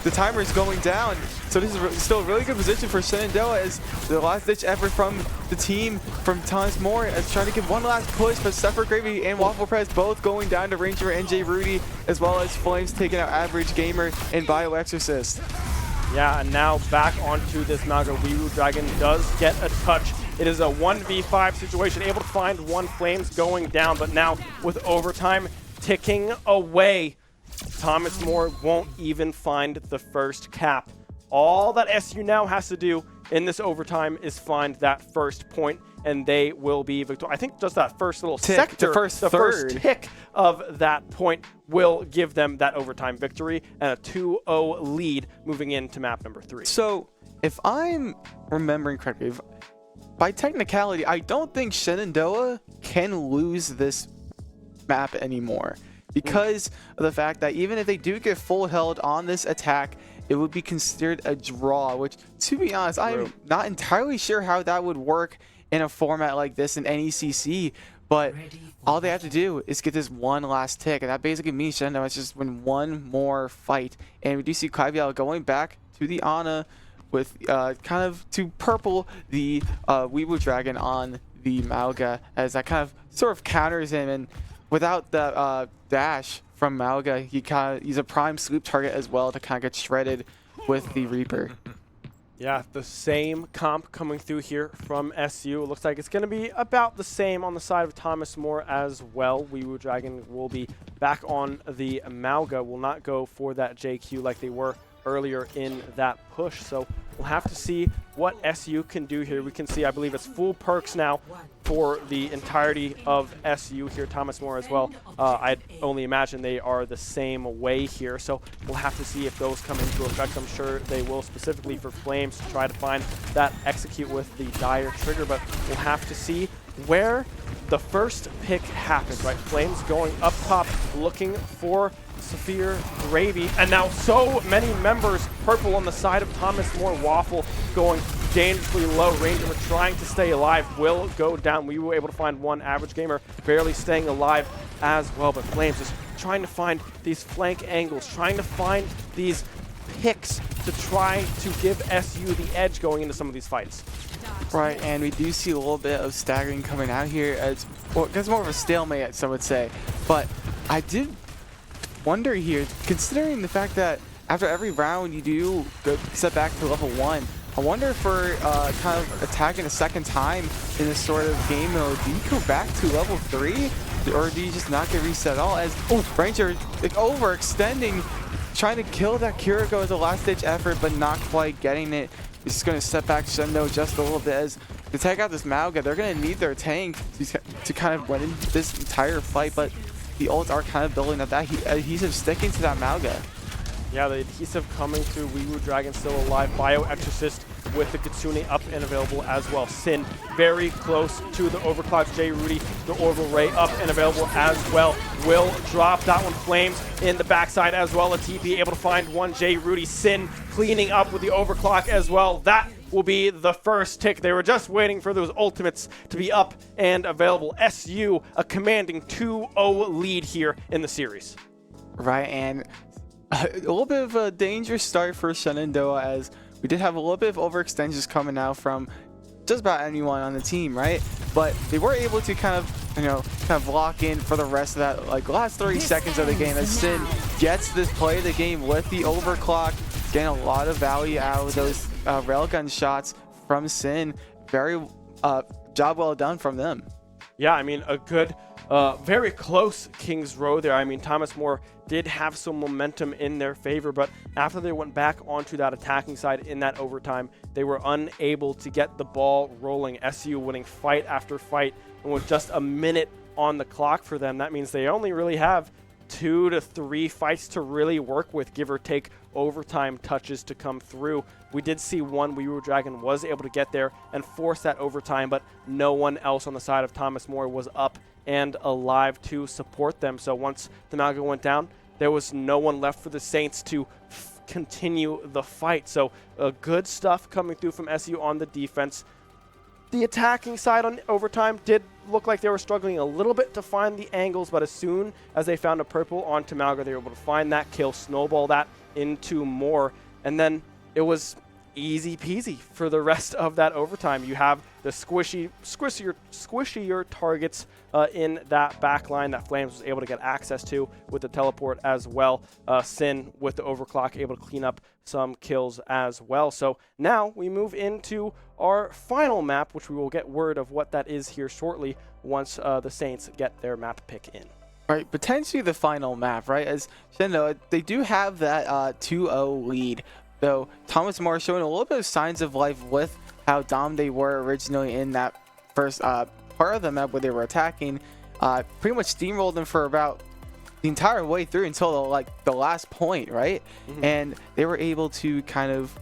the timer is going down. So this is still a really good position for Shenandoah, as the last-ditch effort from the team, from Thomas More, as trying to get one last push, but Separate Gravy and Waffle Press both going down to Ranger and J. Rudy, as well as Flames taking out Average Gamer and Bio Exorcist. Yeah, and now back onto this Naga. Weewoo Dragon does get a touch. It is a 1v5 situation, able to find one. Flames going down, but now with overtime ticking away, Thomas More won't even find the first cap. All that SU now has to do in this overtime is find that first point, and they will be victorious. I think just that first little tick, sector, the first tick of that point will give them that overtime victory and a 2-0 lead moving into map number 3. So, if I'm remembering correctly, by technicality, I don't think Shenandoah can lose this map anymore, because of the fact that even if they do get full held on this attack, it would be considered a draw, which, to be honest, I'm not entirely sure how that would work in a format like this in NECC, but all they have to do is get this one last tick, and that basically means Shenandoah has just win one more fight. And we do see Claviella going back to the Ana with kind of to purple the Weewoo Dragon on the Malga, as that kind of sort of counters him, and without the dash from Malga. He's a prime sleep target as well to kind of get shredded with the Reaper. Yeah, the same comp coming through here from SU. It looks like it's going to be about the same on the side of Thomas More as well. Weewu Dragon will be back on the Malga. Will not go for that JQ like they were earlier in that push. So we'll have to see what SU can do here. We can see, I believe it's full perks now for the entirety of SU here. Thomas More as well. I'd only imagine they are the same way here. So we'll have to see if those come into effect. I'm sure they will, specifically for Flames, to try to find that execute with the Dire trigger. But we'll have to see where the first pick happens, right? Flames going up top, looking for Saphir Gravy, and now so many members purple on the side of Thomas More. Waffle going dangerously low. Ranger trying to stay alive will go down. We were able to find one average gamer barely staying alive as well, but Flames just trying to find these flank angles, trying to find these picks to try to give SU the edge going into some of these fights. Right, and we do see a little bit of staggering coming out here. It's more of a stalemate, some would say. But I did wonder here, considering the fact that after every round you do go step back to level 1, I wonder if for kind of attacking a second time in this sort of game mode, do you go back to level 3? Or do you just not get reset at all? As Ranger like, overextending, trying to kill that Kiriko as a last ditch effort, but not quite getting it. He's just going to step back Shenandoah just a little bit as to take out this Malga. They're going to need their tank to kind of win this entire fight, but the ults are kind of building up that adhesive sticking to that Malga. Yeah, the adhesive coming through. Weewu Dragon still alive. Bio Exorcist with the Kitsune up and available as well. Sin very close to the overclock. J Rudy, the Orbital Ray up and available as well. Will drop that one. Flames in the backside as well. A TP able to find one. J Rudy. Sin cleaning up with the overclock as well. That will be the first tick. They were just waiting for those ultimates to be up and available. SU a commanding 2-0 lead here in the series. Right, and a little bit of a dangerous start for Shenandoah, as we did have a little bit of overextensions coming out from just about anyone on the team, right? But they were able to kind of lock in for the rest of that, like last 30 seconds of the game, as Sin gets this play of the game with the overclock, getting a lot of value out of those railgun shots from Sin. Very job well done from them. Yeah, I mean, a good, very close King's Row there. I mean, Thomas More did have some momentum in their favor, but after they went back onto that attacking side in that overtime, they were unable to get the ball rolling. SU winning fight after fight, and with just a minute on the clock for them, that means they only really have 2 to 3 fights to really work with, give or take overtime touches to come through. We did see one Weewu Dragon was able to get there and force that overtime, but no one else on the side of Thomas More was up and alive to support them. So once the Malga went down, there was no one left for the Saints to continue the fight. So good stuff coming through from SU on the defense. The attacking side on overtime did look like they were struggling a little bit to find the angles, but as soon as they found a purple onto Malga, they were able to find that kill, snowball that into More, and then it was easy peasy for the rest of that overtime. You have the squishier targets in that back line that Flames was able to get access to with the teleport as well. Sin with the overclock able to clean up some kills as well. So now we move into our final map, which we will get word of what that is here shortly once the Saints get their map pick in. Right, potentially the final map, right? As Shenandoah, they do have that 2-0 lead, though Thomas More showing a little bit of signs of life with how dumb they were originally in that first part of the map where they were attacking. Pretty much steamrolled them for about the entire way through until the last point, right? Mm-hmm. And they were able to kind of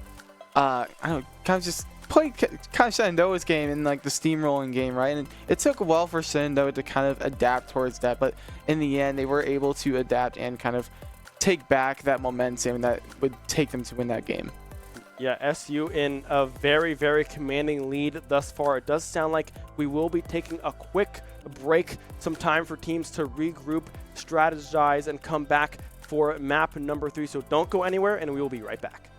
just play kind of Shenandoah's game in like the steamrolling game, right? And it took a while for Shenandoah to kind of adapt towards that, but in the end they were able to adapt and kind of take back that momentum that would take them to win that game. Yeah, SU in a very, very commanding lead thus far. It does sound like we will be taking a quick break, some time for teams to regroup, strategize, and come back for map number 3. So don't go anywhere, and we will be right back.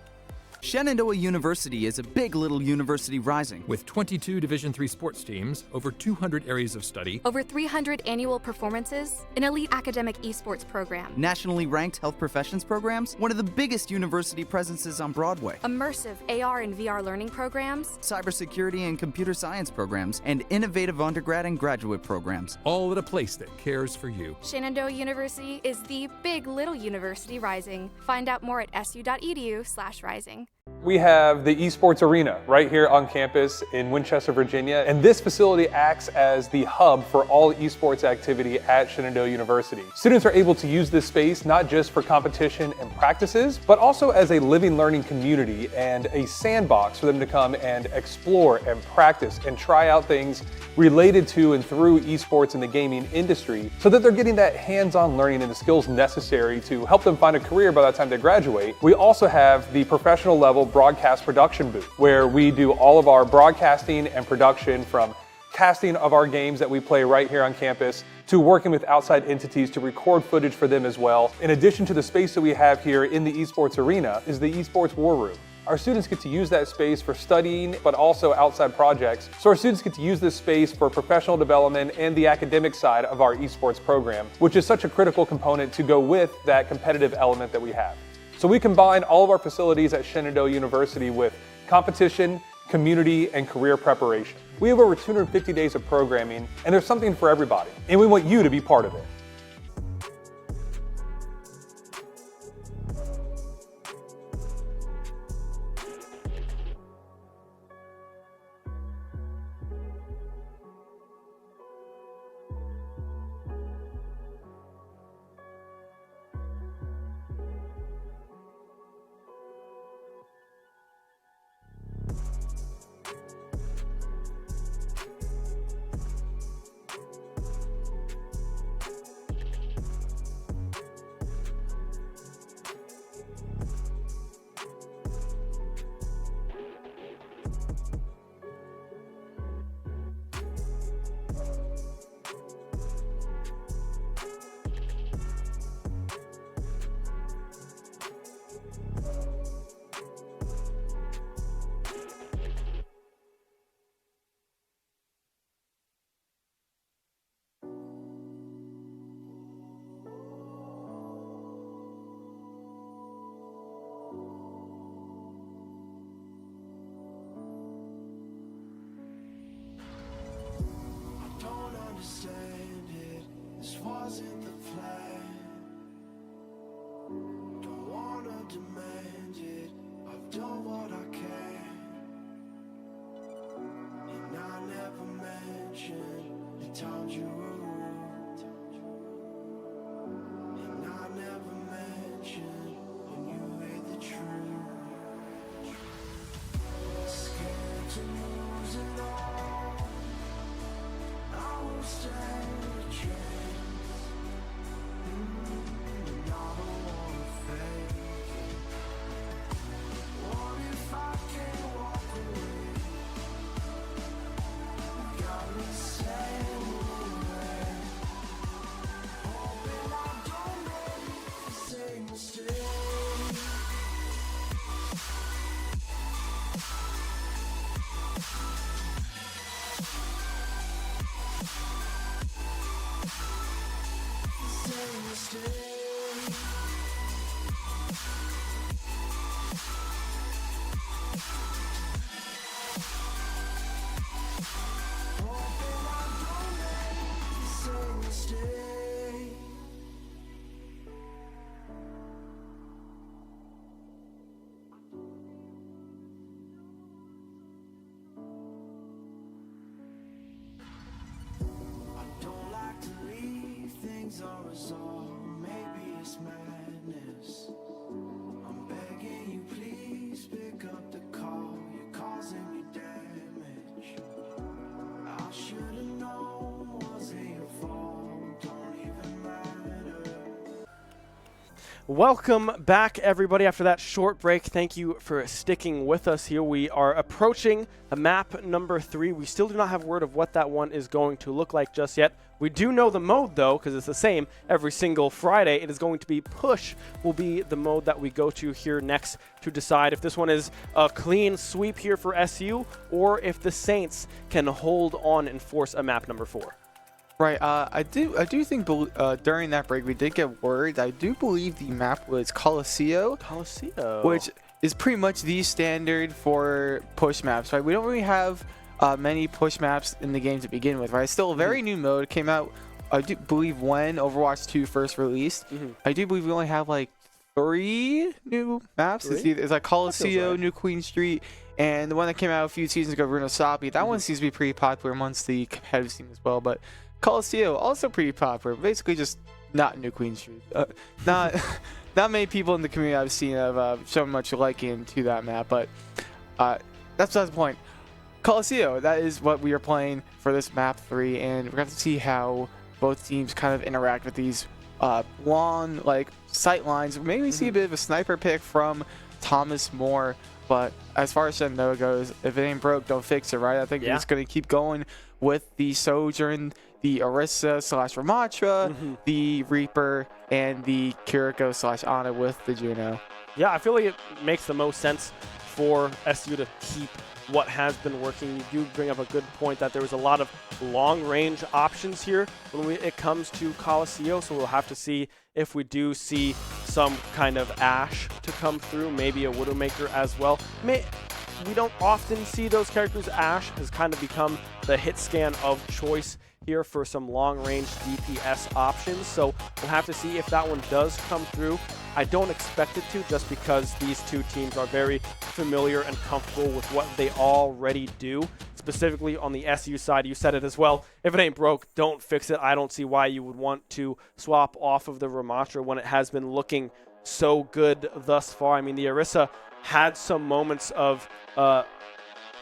Shenandoah University is a big little university rising. With 22 Division III sports teams, over 200 areas of study, over 300 annual performances, an elite academic esports program, Nationally ranked health professions programs, one of the biggest university presences on Broadway, immersive AR and VR learning programs, cybersecurity and computer science programs, and innovative undergrad and graduate programs. all at a place that cares for you. Shenandoah University is the big little university rising. Find out more at su.edu/rising. We have the Esports Arena right here on campus in Winchester, Virginia, and this facility acts as the hub for all esports activity at Shenandoah University. Students are able to use this space not just for competition and practices, but also as a living learning community and a sandbox for them to come and explore and practice and try out things related to and through esports in the gaming industry so that they're getting that hands-on learning and the skills necessary to help them find a career by the time they graduate. We also have the professional level broadcast production booth where we do all of our broadcasting and production, from casting of our games that we play right here on campus to working with outside entities to record footage for them as well. In addition to the space that we have here in the Esports Arena is the Esports War Room. Our students get to use that space for studying, but also outside projects. So our students get to use this space for professional development and the academic side of our esports program, which is such a critical component to go with that competitive element that we have. So we combine all of our facilities at Shenandoah University with competition, community, and career preparation. We have over 250 days of programming, and there's something for everybody, and we want you to be part of it. Wasn't the plan. Don't wanna demand it. I've done what I can. And I never mentioned the times you were rude. And I never mentioned when you hid the truth. Scared to lose it all. I will stand a chance. Welcome back, everybody, after that short break. Thank you for sticking with us here. We are approaching map number 3. We still do not have word of what that one is going to look like just yet. We do know the mode, though, because it's the same every single Friday. It is going to be Push will be the mode that we go to here next to decide if this one is a clean sweep here for SU or if the Saints can hold on and force a map number 4. Right. I do think during that break we did get word. I do believe the map was Coliseo, which is pretty much the standard for push maps. Right. We don't really have many push maps in the game to begin with. Right. It's still a very new mode. It came out, I do believe, when Overwatch 2 first released. I do believe we only have like 3 new maps. It's like Coliseo, New Queen Street, and the one that came out a few seasons ago, Runosabi. That one seems to be pretty popular amongst the competitive scene as well. But Coliseo also pretty popular. Basically, just not New Queen Street. Not many people in the community I've seen have shown much liking to that map. But that's the point. Coliseo. That is what we are playing for this map 3, and we're going to see how both teams kind of interact with these long sight lines. Maybe we see a bit of a sniper pick from Thomas Moore. But as far as Shenandoah goes, if it ain't broke, don't fix it, right? I think we're just going to keep going with the Sojourn, the Orisa / Ramatra, the Reaper, and the Kiriko / Ana with the Juno. Yeah, I feel like it makes the most sense for SU to keep what has been working. You do bring up a good point that there was a lot of long-range options here when it comes to Coliseo, so we'll have to see if we do see some kind of Ashe to come through, maybe a Widowmaker as well. We don't often see those characters. Ashe has kind of become the hit scan of choice here for some long-range DPS options, so we'll have to see if that one does come through. I don't expect it to, just because these two teams are very familiar and comfortable with what they already do. Specifically on the SU side, you said it as well. If it ain't broke, don't fix it. I don't see why you would want to swap off of the Ramatra when it has been looking so good thus far. I mean, the Orisa had some moments of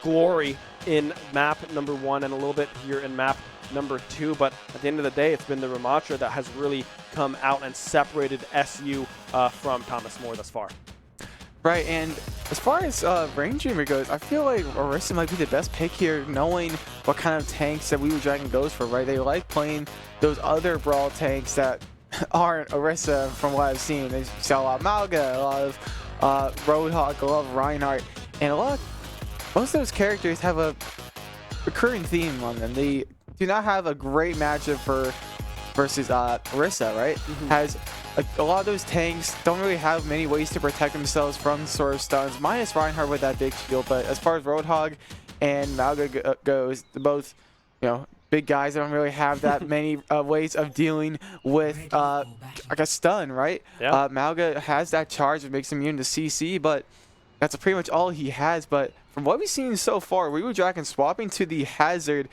glory in map number 1 and a little bit here in map number 2, but at the end of the day, it's been the Ramatra that has really come out and separated SU from Thomas Moore thus far. Right, and as far as Range Dreamer goes, I feel like Orisa might be the best pick here, knowing what kind of tanks that VII Dragon goes for, right? They like playing those other Brawl tanks that aren't Orisa from what I've seen. They sell a lot of Malga, a lot of Roadhog, a lot of Reinhardt, and most of those characters have a recurring theme on them. They do not have a great matchup versus Orisa, right? Has a lot of those tanks don't really have many ways to protect themselves from sort of stuns, minus Reinhardt with that big shield. But as far as Roadhog and Malga goes, they're both, big guys that don't really have that many ways of dealing with like a stun, right? Yeah. Malga has that charge that makes him immune to CC, but that's pretty much all he has. But from what we've seen so far, VII Dragon swapping to the Hazard,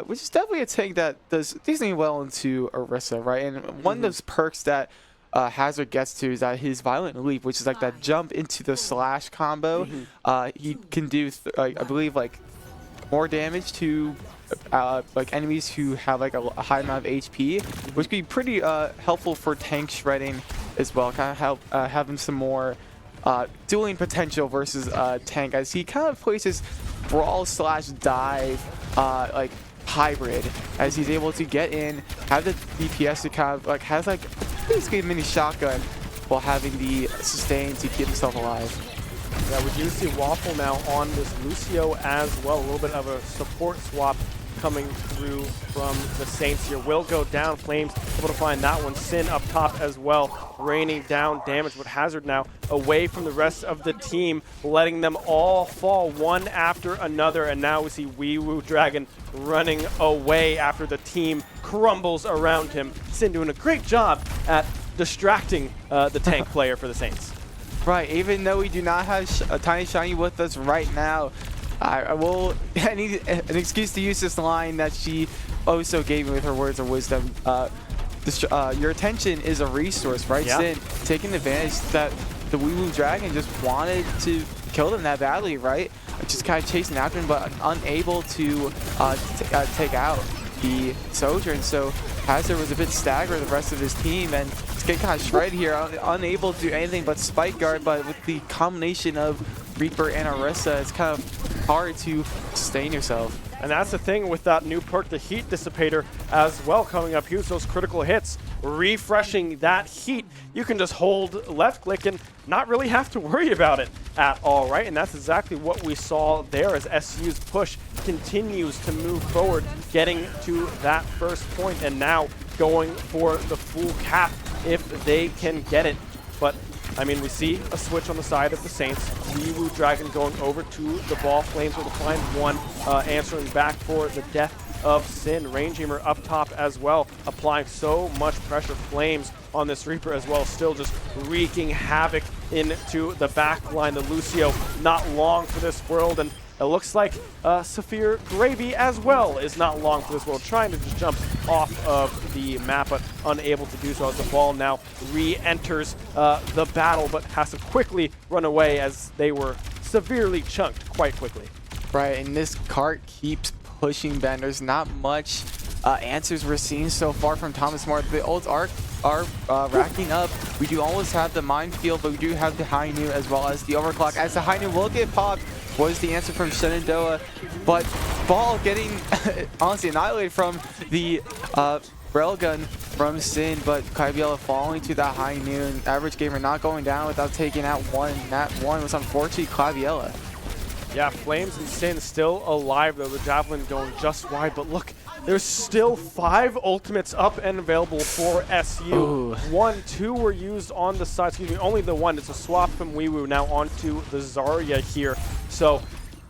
which is definitely a tank that does decently well into Orisa, right? And one of those perks that Hazard gets to is that his Violent Leap, which is like that jump into the slash combo. He can do, I believe, more damage to enemies who have a high amount of HP, which could be pretty helpful for tank shredding as well. Kind of help having some more dueling potential versus tank, as he kind of plays Brawl / dive hybrid, as he's able to get in, have the DPS to kind of has basically a mini shotgun while having the sustain to keep himself alive. Yeah, we do see Waffle now on this Lucio as well. A little bit of a support swap coming through from the Saints here. Will go down. Flames able to find that one. Sin up top as well, raining down damage. But Hazard now away from the rest of the team, letting them all fall one after another. And now we see VII Dragon running away after the team crumbles around him. Sin doing a great job at distracting the tank player for the Saints. Right, even though we do not have a Tiny Shiny with us right now, I need an excuse to use this line that she also gave me with her words of wisdom. Your attention is a resource, right? Yeah. Sin, taking advantage that the VII Dragon just wanted to kill them that badly, right? Just kind of chasing after him, but unable to take out the Sojourn. So Hazard was a bit staggered the rest of his team, and get kind of shredded here, unable to do anything but spike guard, but with the combination of Reaper and Orisa, it's kind of hard to sustain yourself. And that's the thing with that new perk, the Heat Dissipator, as well, coming up. Use those critical hits, refreshing that heat. You can just hold left click and not really have to worry about it at all, right? And that's exactly what we saw there as SU's push continues to move forward, getting to that first point, and now going for the full cap if they can get it. But I mean, we see a switch on the side of the Saints. VII Dragon going over to the ball. Flames will find one, answering back for the death of Sin. Rainjammer up top as well, applying so much pressure. Flames on this Reaper as well, still just wreaking havoc into the back line. The Lucio not long for this world, and it looks like Saphir Gravy as well is not long for this world, trying to just jump off of the map, but unable to do so as the ball now re-enters the battle, but has to quickly run away as they were severely chunked quite quickly. Right, and this cart keeps pushing Ben. There's not much answers we're seeing so far from Thomas More. The ults are racking up. We do almost have the minefield, but we do have the high noon as well as the overclock. As the high noon will get popped, was the answer from Shenandoah, but ball getting honestly annihilated from the railgun from Sin, but Claviola falling to that high noon. Average Gamer not going down without taking out one. That one was unfortunately Claviola. Yeah, Flames and Sin still alive though. The Javelin going just wide, but look, there's still 5 ultimates up and available for SU. Ooh. 1, 2 were used on the side, excuse me, only the one. It's a swap from VII now onto the Zarya here. So,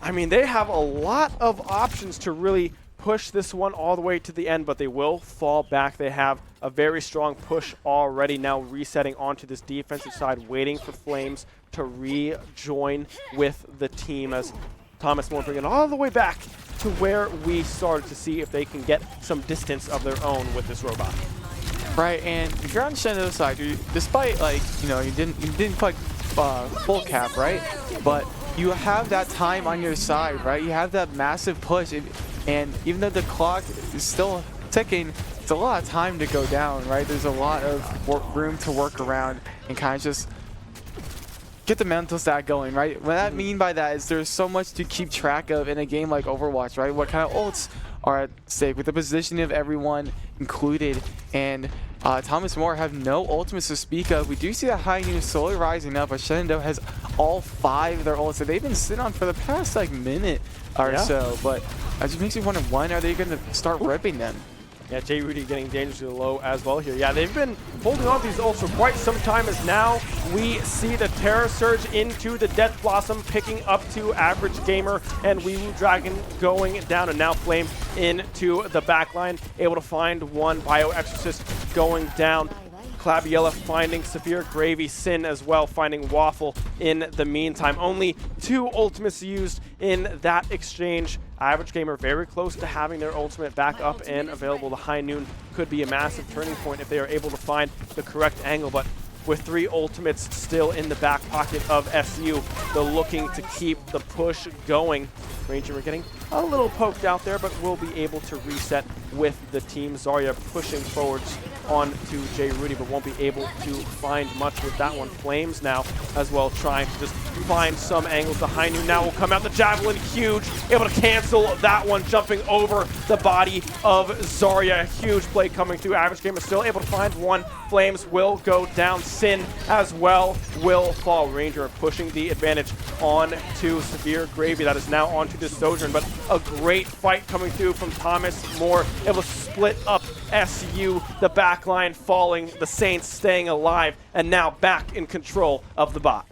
I mean, they have a lot of options to really push this one all the way to the end, but they will fall back. They have a very strong push already, now resetting onto this defensive side, waiting for Flames to rejoin with the team as Thomas More bringing it all the way back to where we started to see if they can get some distance of their own with this robot. Right, and if you're on Shenandoah's side, despite like you didn't quite full cap, right? But you have that time on your side, right? You have that massive push, and even though the clock is still ticking, it's a lot of time to go down, right? There's a lot of room to work around and kind of just get the mental stat going, right? What I mean by that is there's so much to keep track of in a game like Overwatch, right? What kind of ults are at stake with the positioning of everyone included, and Thomas More have no ultimates to speak of. We do see that high noon slowly rising up, but Shenandoah has all 5 of their ults that they've been sitting on for the past like minute or so, but it just makes me wonder, when are they going to start ripping them? Yeah, Jay Rudy getting dangerously low as well here. Yeah, they've been holding on to these ults for quite some time, as now we see the Terror Surge into the Death Blossom, picking up to Average Gamer, and VII Dragon going down, and now Flame into the backline, able to find one. Bio Exorcist going down. Claviella finding Saphir Gravy, Sin as well, finding Waffle in the meantime. Only 2 ultimates used in that exchange. Average Gamer very close to having their ultimate back up and available. The high noon could be a massive turning point if they are able to find the correct angle, but with 3 ultimates still in the back pocket of SU, they're looking to keep the push going. Ranger getting a little poked out there, but will be able to reset with the team. Zarya pushing forwards on to Jay Rudy, but won't be able to find much with that one. Flames now as well, trying to just find some angles. The high noon now will come out. The Javelin, huge, able to cancel that one, jumping over the body of Zarya. Huge play coming through. Average Gamer still able to find one. Flames will go down. Sin as well will fall. Ranger pushing the advantage on to Severe Gravy. That is now onto the Sojourn, but a great fight coming through from Thomas More. It will split up SU, the backline falling, the Saints staying alive, and now back in control of the bot.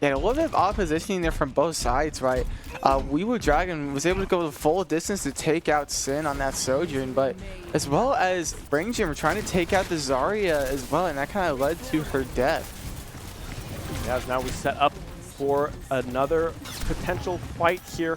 Yeah, a little bit of odd positioning there from both sides, right? VII Dragon was able to go the full distance to take out Sin on that Sojourn, but as well as Ranger trying to take out the Zarya as well, and that kind of led to her death. Yeah, as now we set up for another potential fight here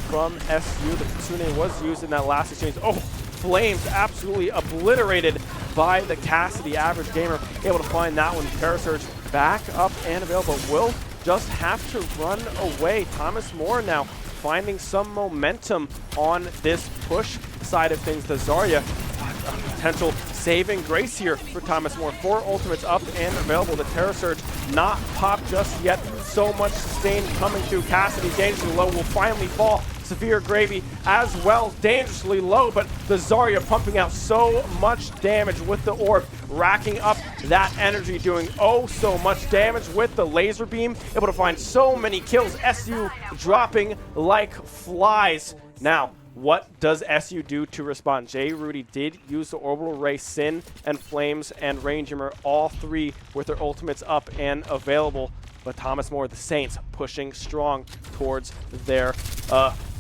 from SU. The Kitsune was used in that last exchange. Oh, Flames absolutely obliterated by the Cassidy. Average Gamer able to find that one. Terror Surge back up and available. Will just have to run away. Thomas More now finding some momentum on this push side of things. The Zarya, a potential saving grace here for Thomas More. 4 ultimates up and available. The Terror Surge not popped just yet. So much sustain coming through. Cassidy dangerously low will finally fall. Severe Gravy as well, dangerously low, but the Zarya pumping out so much damage with the orb, racking up that energy, doing oh so much damage with the laser beam, able to find so many kills. SU dropping like flies. Now, what does SU do to respond? J. Rudy did use the Orbital Ray, Sin, and Flames, and Rangehammer, all 3 with their ultimates up and available. But Thomas More, the Saints, pushing strong towards their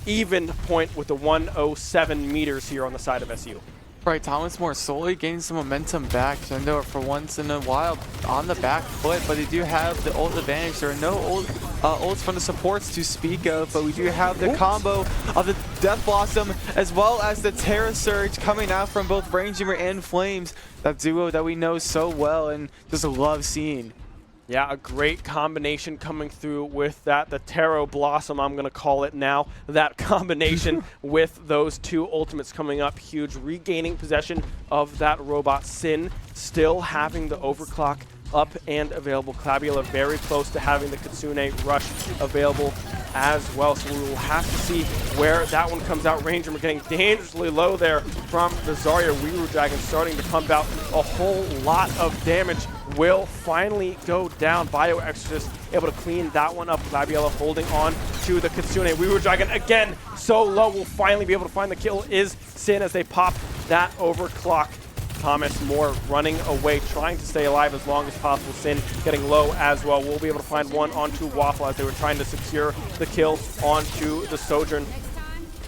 even point with the 107 meters here on the side of SU. Right, Thomas More slowly gaining some momentum back. Shenandoah for once in a while on the back foot, but they do have the ult advantage. There are no ults from the supports to speak of, but we do have the combo of the Death Blossom as well as the Terror Surge coming out from both Rangehammer and Flames, that duo that we know so well and just love seeing. Yeah, a great combination coming through with that. The Tarot Blossom, I'm going to call it now. That combination with those 2 ultimates coming up huge. Regaining possession of that robot. Sin still having the overclock up and available. Clabula very close to having the Kitsune Rush available as well. So we will have to see where that one comes out. Ranger, we're getting dangerously low there from the Zarya. Weird Dragon starting to pump out a whole lot of damage. Will finally go down. Bio Exorcist able to clean that one up. Clabula holding on to the Kitsune. Weird Dragon again so low. Will finally be able to find the kill is Sin as they pop that overclock. Thomas More running away, trying to stay alive as long as possible. Sin getting low as well. We'll be able to find one onto Waffle as they were trying to secure the kill onto the Sojourn.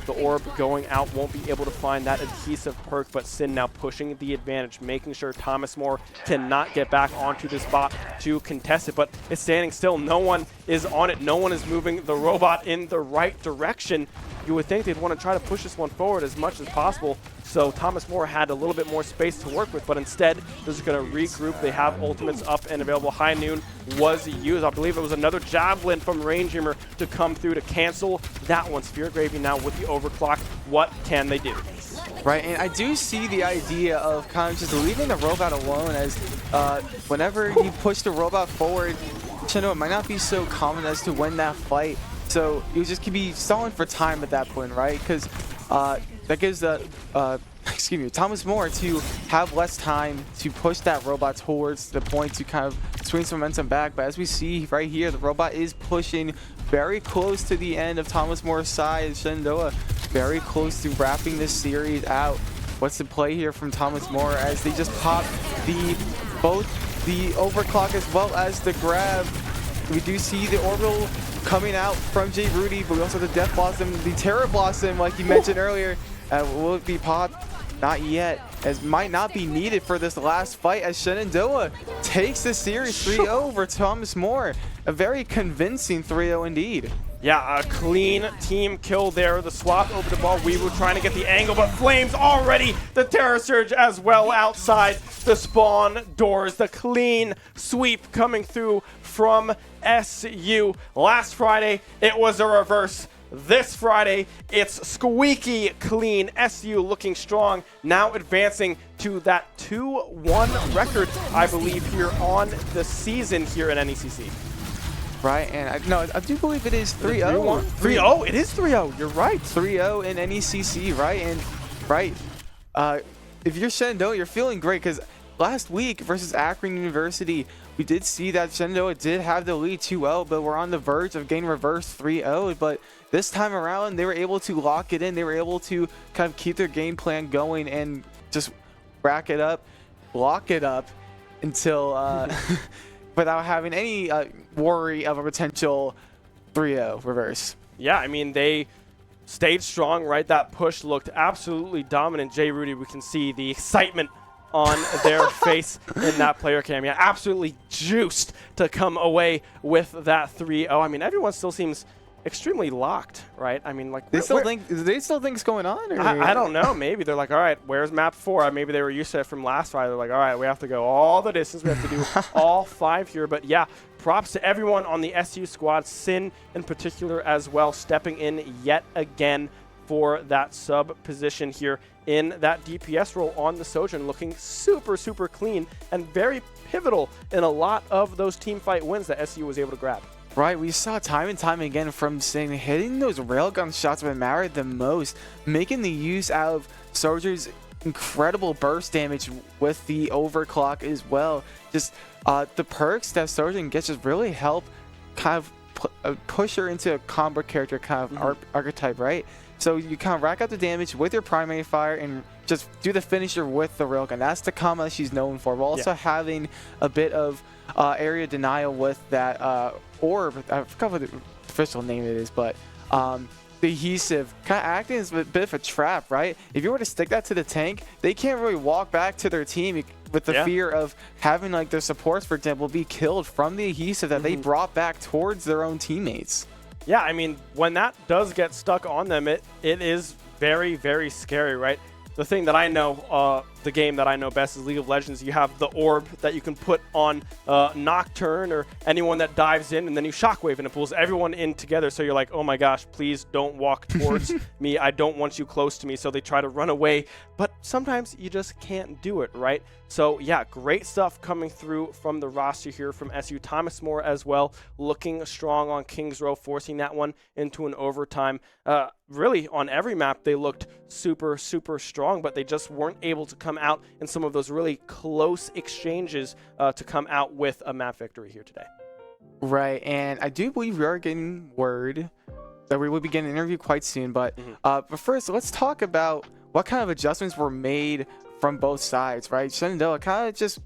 The orb going out, won't be able to find that adhesive perk, but Sin now pushing the advantage, making sure Thomas More cannot get back onto this bot to contest it, but it's standing still. No one is on it. No one is moving the robot in the right direction. You would think they'd want to try to push this one forward as much as possible, so Thomas More had a little bit more space to work with, but instead they're just going to regroup. They have ultimates up and available. High Noon was used. I believe it was another Javelin from Rangehammer to come through to cancel that one. Spear Gravy now with the overclock. What can they do? Right, and I do see the idea of kind of just leaving the robot alone, as whenever you push the robot forward, Shenandoah might not be so common as to win that fight. So you just could be stalling for time at that point, right? Because that gives the Thomas More to have less time to push that robot towards the point to kind of swing some momentum back. But as we see right here, the robot is pushing very close to the end of Thomas More's side. Shenandoah very close to wrapping this series out. What's the play here from Thomas More as they just pop both the overclock as well as the grab? We do see the orbital coming out from J. Rudy, but we also have the Death Blossom, the Terror Blossom, like you mentioned earlier. Will it be popped? Not yet, as might not be needed for this last fight, as Shenandoah takes the series 3-0 over Thomas More. A very convincing 3-0 indeed. Yeah, a clean team kill there. The swap over the ball. We were trying to get the angle, but Flames already. The Terror Surge as well outside the spawn doors. The clean sweep coming through from SU. Last Friday, it was a reverse. This Friday, it's squeaky clean. SU looking strong, now advancing to that 2-1 record, I believe, here on the season here at NECC. Right, and I do believe it is 3-0. 3-0? It is 3-0. You're right. 3-0 in NECC, right? And right, if you're Shenandoah, you're feeling great because last week versus Akron University, we did see that Shenandoah did have the lead 2-0, but we're on the verge of getting reversed 3-0. But this time around, they were able to lock it in. They were able to kind of keep their game plan going and just rack it up, lock it up until without having any worry of a potential 3-0 reverse. Yeah, I mean, they stayed strong, right? That push looked absolutely dominant. J. Rudy, we can see the excitement on their face in that player cam. Yeah, absolutely juiced to come away with that 3-0. I mean, everyone still seems extremely locked, right? I mean, like, they still think it's going on? Or? I don't know. Maybe they're like, all right, where's map 4? Maybe they were used to it from last Friday. They're like, all right, we have to go all the distance. We have to do all 5 here. But yeah, props to everyone on the SU squad, Sin in particular as well, stepping in yet again. for that sub position here in that DPS role on the Sojourn, looking super, super clean and very pivotal in a lot of those team fight wins that SU was able to grab. Right, we saw time and time again from Sing hitting those railgun shots that mattered the most, making the use out of Soldier's incredible burst damage with the overclock as well. Just the perks that Soldier gets just really help kind of push her into a combo character kind of archetype, right? So you kind of rack up the damage with your primary fire and just do the finisher with the railgun. That's the combo that she's known for. While also having a bit of area denial with that orb. I forgot what the official name it is, but the adhesive kind of acting as a bit of a trap, right? If you were to stick that to the tank, they can't really walk back to their team with the fear of having like their supports, for example, be killed from the adhesive that they brought back towards their own teammates. Yeah, I mean, when that does get stuck on them, it is very, very scary, right? The thing that I know, the game that I know best is League of Legends. You have the orb that you can put on Nocturne or anyone that dives in, and then you shockwave, and it pulls everyone in together. So you're like, oh my gosh, please don't walk towards me. I don't want you close to me. So they try to run away, but sometimes you just can't do it, right? So yeah, great stuff coming through from the roster here from SU. Thomas More as well, looking strong on Kings Row, forcing that one into an overtime. Really, on every map, they looked super, super strong, but they just weren't able to come out in some of those really close exchanges to come out with a map victory here today. Right, and I do believe we are getting word that we will be getting an interview quite soon, but first, let's talk about what kind of adjustments were made from both sides, right? Shenandoah kind of just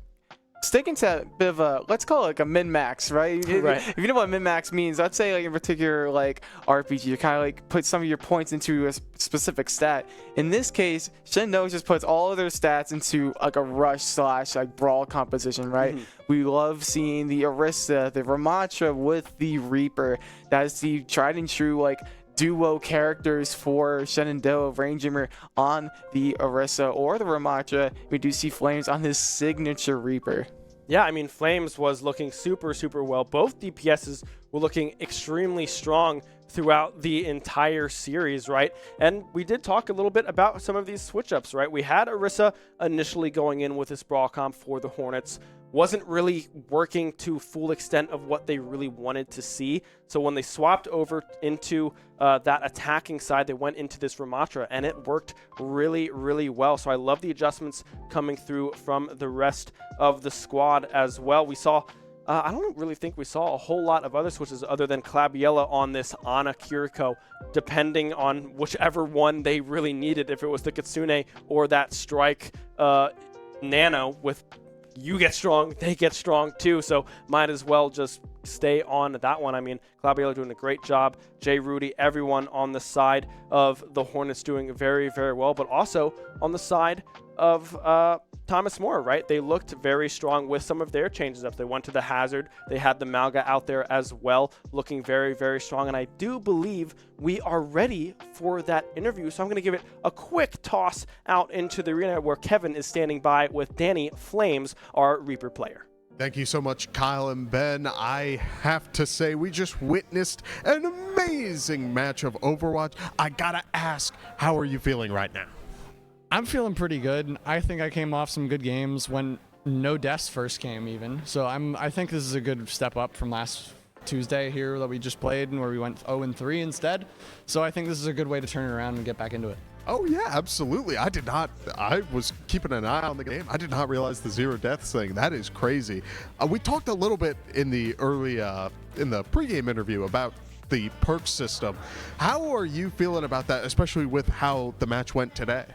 sticking to a bit of a, let's call it like a min-max, right? If you know what min-max means, let's say like in particular like RPG, you kind of like put some of your points into a specific stat. In this case, Shenandoah just puts all of their stats into like a rush / like brawl composition, right? We love seeing the Orisa, the Ramatra with the Reaper. That is the tried and true like duo characters for Shenandoah, Ranger on the Orisa or the Ramatra. We do see Flames on his signature Reaper. Yeah, I mean, Flames was looking super, super well. Both DPSs were looking extremely strong throughout the entire series, right? And we did talk a little bit about some of these switch-ups, right? We had Orisa initially going in with this brawl comp for the Hornets. Wasn't really working to full extent of what they really wanted to see. So when they swapped over into that attacking side, they went into this Ramatra, and it worked really, really well. So I love the adjustments coming through from the rest of the squad as well. We saw, I don't really think we saw a whole lot of other switches other than Clabiella on this Ana Kiriko, depending on whichever one they really needed, if it was the Kitsune or that Strike Nano with you get strong, they get strong too, so might as well just stay on that one. I mean, Clabiella doing a great job. Jay Rudy, everyone on the side of the Hornets doing very, very well, but also on the side of Thomas More, right? They looked very strong with some of their changes up. They went to the Hazard. They had the Malga out there as well, looking very, very strong. And I do believe we are ready for that interview. So I'm going to give it a quick toss out into the arena where Kevin is standing by with Danny Flames, our Reaper player. Thank you so much, Kyle and Ben. I have to say, we just witnessed an amazing match of Overwatch. I gotta ask, how are you feeling right now? I'm feeling pretty good. I think I came off some good games when no deaths first came even. So I think this is a good step up from last Tuesday here that we just played and where we went 0-3 instead. So I think this is a good way to turn it around and get back into it. Oh yeah, absolutely. I was keeping an eye on the game. I did not realize the 0 deaths thing. That is crazy. We talked a little bit in the early, in the pregame interview about the perk system. How are you feeling about that, especially with how the match went today?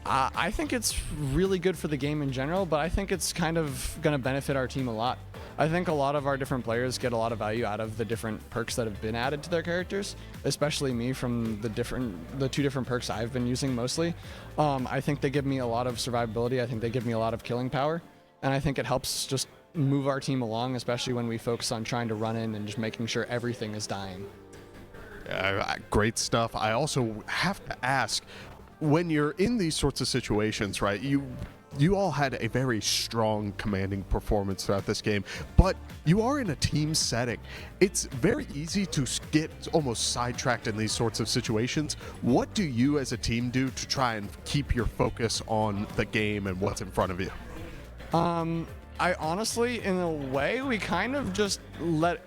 I think it's really good for the game in general, but I think it's kind of going to benefit our team a lot. I think a lot of our different players get a lot of value out of the different perks that have been added to their characters, especially me from the 2 different perks I've been using mostly. I think they give me a lot of survivability. I think they give me a lot of killing power, and I think it helps just move our team along, especially when we focus on trying to run in and just making sure everything is dying. Great stuff. I also have to ask, when you're in these sorts of situations, right, you you all had a very strong, commanding performance throughout this game, but you are in a team setting. It's very easy to get almost sidetracked in these sorts of situations. What do you as a team do to try and keep your focus on the game and what's in front of you? I honestly, in a way, we kind of just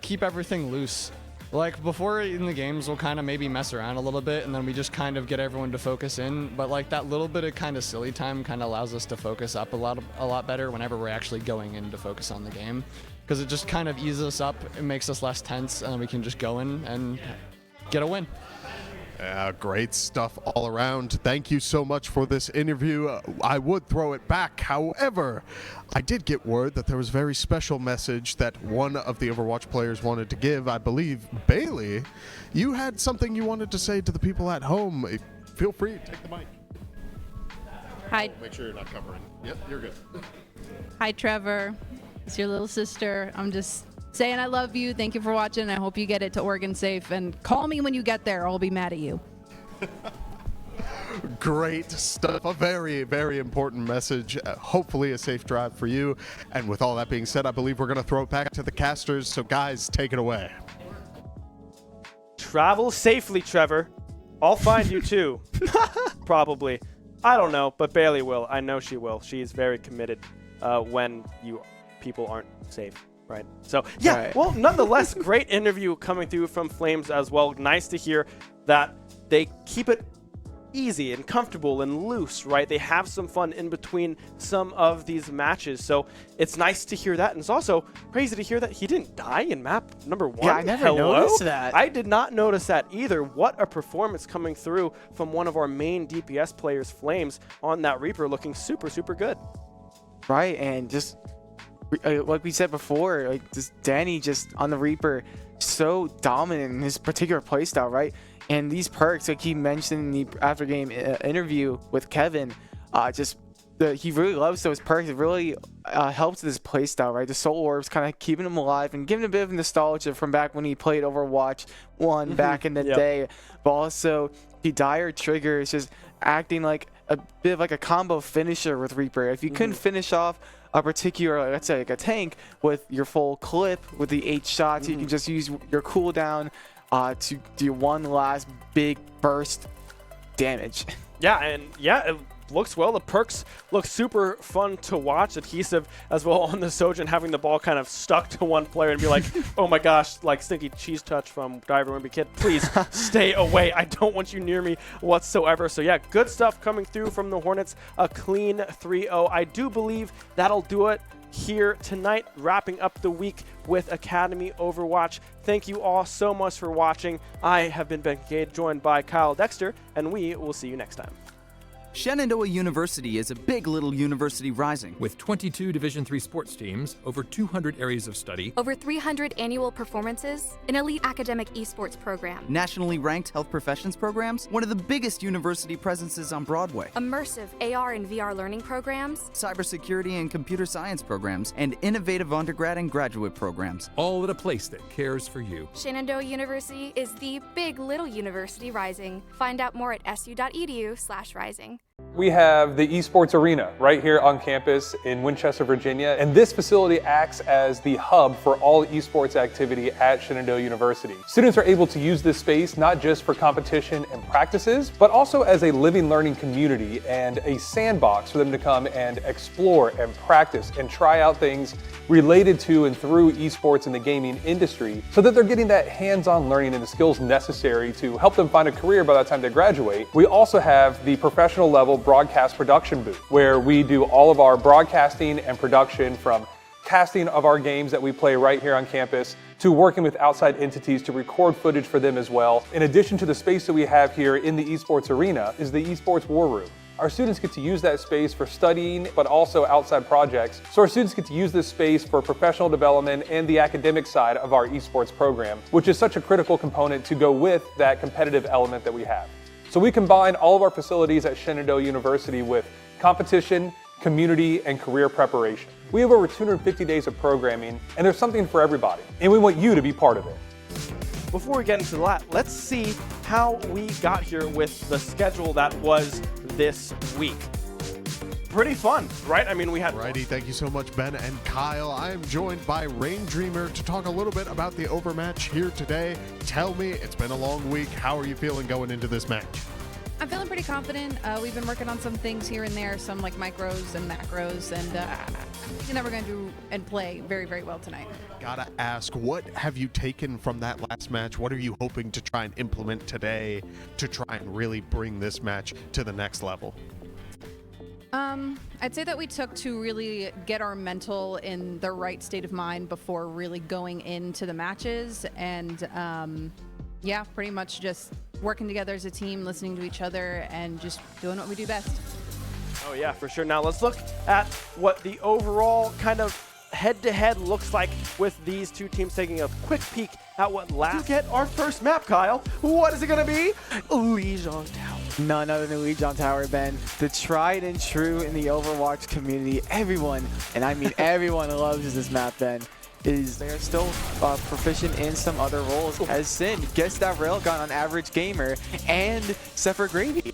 keep everything loose. Like, before in the games, we'll kind of maybe mess around a little bit, and then we just kind of get everyone to focus in. But, like, that little bit of kind of silly time kind of allows us to focus up a lot better whenever we're actually going in to focus on the game. Because it just kind of eases us up, it makes us less tense, and then we can just go in and get a win. Great stuff all around. Thank you so much for this interview. I would throw it back. However, I did get word that there was a very special message that one of the Overwatch players wanted to give. I believe, Bailey, you had something you wanted to say to the people at home. Feel free to take the mic. Hi. Make sure you're not covering. Yep, you're good. Hi, Trevor. It's your little sister. I'm just saying I love you. Thank you for watching. I hope you get it to Oregon safe. And call me when you get there. I'll be mad at you. Great stuff. A very, very important message. Hopefully a safe drive for you. And with all that being said, I believe we're going to throw it back to the casters. So guys, take it away. Travel safely, Trevor. I'll find you too. Probably. I don't know, but Bailey will. I know she will. She's very committed when you people aren't safe. Right. So, yeah, Right. Well, nonetheless, great interview coming through from Flames as well. Nice to hear that they keep it easy and comfortable and loose, right? They have some fun in between some of these matches. So it's nice to hear that. And it's also crazy to hear that he didn't die in map number 1. Yeah, I never noticed that. I did not notice that either. What a performance coming through from one of our main DPS players, Flames, on that Reaper, looking super, super good. Right, and just like we said before, like just Danny just on the Reaper, so dominant in his particular playstyle, right? And these perks, like he mentioned in the after game interview with Kevin, he really loves those perks. It really helps with his playstyle, right? The Soul Orbs kind of keeping him alive and giving a bit of nostalgia from back when he played Overwatch 1 back in the day. But also, the Dire Trigger is just acting like a bit of like a combo finisher with Reaper. If you couldn't finish off a particular, let's say like a tank with your full clip with the 8 shots, you can just use your cooldown to do one last big burst damage. Yeah, and yeah, it looks well. The perks look super fun to watch. Adhesive as well on the Sojourn, having the ball kind of stuck to one player and be like, oh my gosh, like stinky cheese touch from Diver Wimpy Kid. Please stay away. I don't want you near me whatsoever. So yeah, good stuff coming through from the Hornets. A clean 3-0. I do believe that'll do it here tonight, wrapping up the week with Academy Overwatch. Thank you all so much for watching. I have been Ben Kincaid, joined by Kyle Dexter, and we will see you next time. Shenandoah University is a big little university rising. With 22 Division III sports teams, over 200 areas of study, Over 300 annual performances, an elite academic esports program, Nationally ranked health professions programs, one of the biggest university presences on Broadway, immersive AR and VR learning programs, cybersecurity and computer science programs, and innovative undergrad and graduate programs. all at a place that cares for you. Shenandoah University is the big little university rising. Find out more at su.edu/rising. We have the Esports Arena right here on campus in Winchester, Virginia, and this facility acts as the hub for all esports activity at Shenandoah University. Students are able to use this space not just for competition and practices, but also as a living learning community and a sandbox for them to come and explore and practice and try out things related to and through esports in the gaming industry, so that they're getting that hands-on learning and the skills necessary to help them find a career by the time they graduate. We also have the professional level broadcast production booth, where we do all of our broadcasting and production, from casting of our games that we play right here on campus to working with outside entities to record footage for them as well. In addition to the space that we have here in the Esports Arena is the Esports War Room. Our students get to use that space for studying, but also outside projects. So our students get to use this space for professional development and the academic side of our esports program, which is such a critical component to go with that competitive element that we have. So we combine all of our facilities at Shenandoah University with competition, community, and career preparation. We have over 250 days of programming, and there's something for everybody, and we want you to be part of it. Before we get into that, let's see how we got here with the schedule that was this week. pretty fun, right? I mean, we had... Righty, thank you so much, Ben and Kyle. I am joined by Rain Dreamer to talk a little bit about the Overmatch here today. Tell me, it's been a long week. How are you feeling going into this match? I'm feeling pretty confident. We've been working on some things here and there, some like micros and macros, and you know, we're going to do and play very, very well tonight. Gotta ask, what have you taken from that last match? What are you hoping to try and implement today to try and really bring this match to the next level? I'd say that we took to really get our mental in the right state of mind before really going into the matches, and yeah, pretty much just working together as a team, listening to each other, and just doing what we do best. Oh yeah, for sure. Now let's look at what the overall kind of head-to-head looks like with these two teams, taking a quick peek at what last. To get our first map, Kyle. What is it going to be? Legion Tower. None other than Legion Tower, Ben. The tried and true in the Overwatch community. Everyone, and I mean everyone, loves this map, Ben. They're still proficient in some other roles as Sin, gets that railgun on Average Gamer, and Sepher Gravy.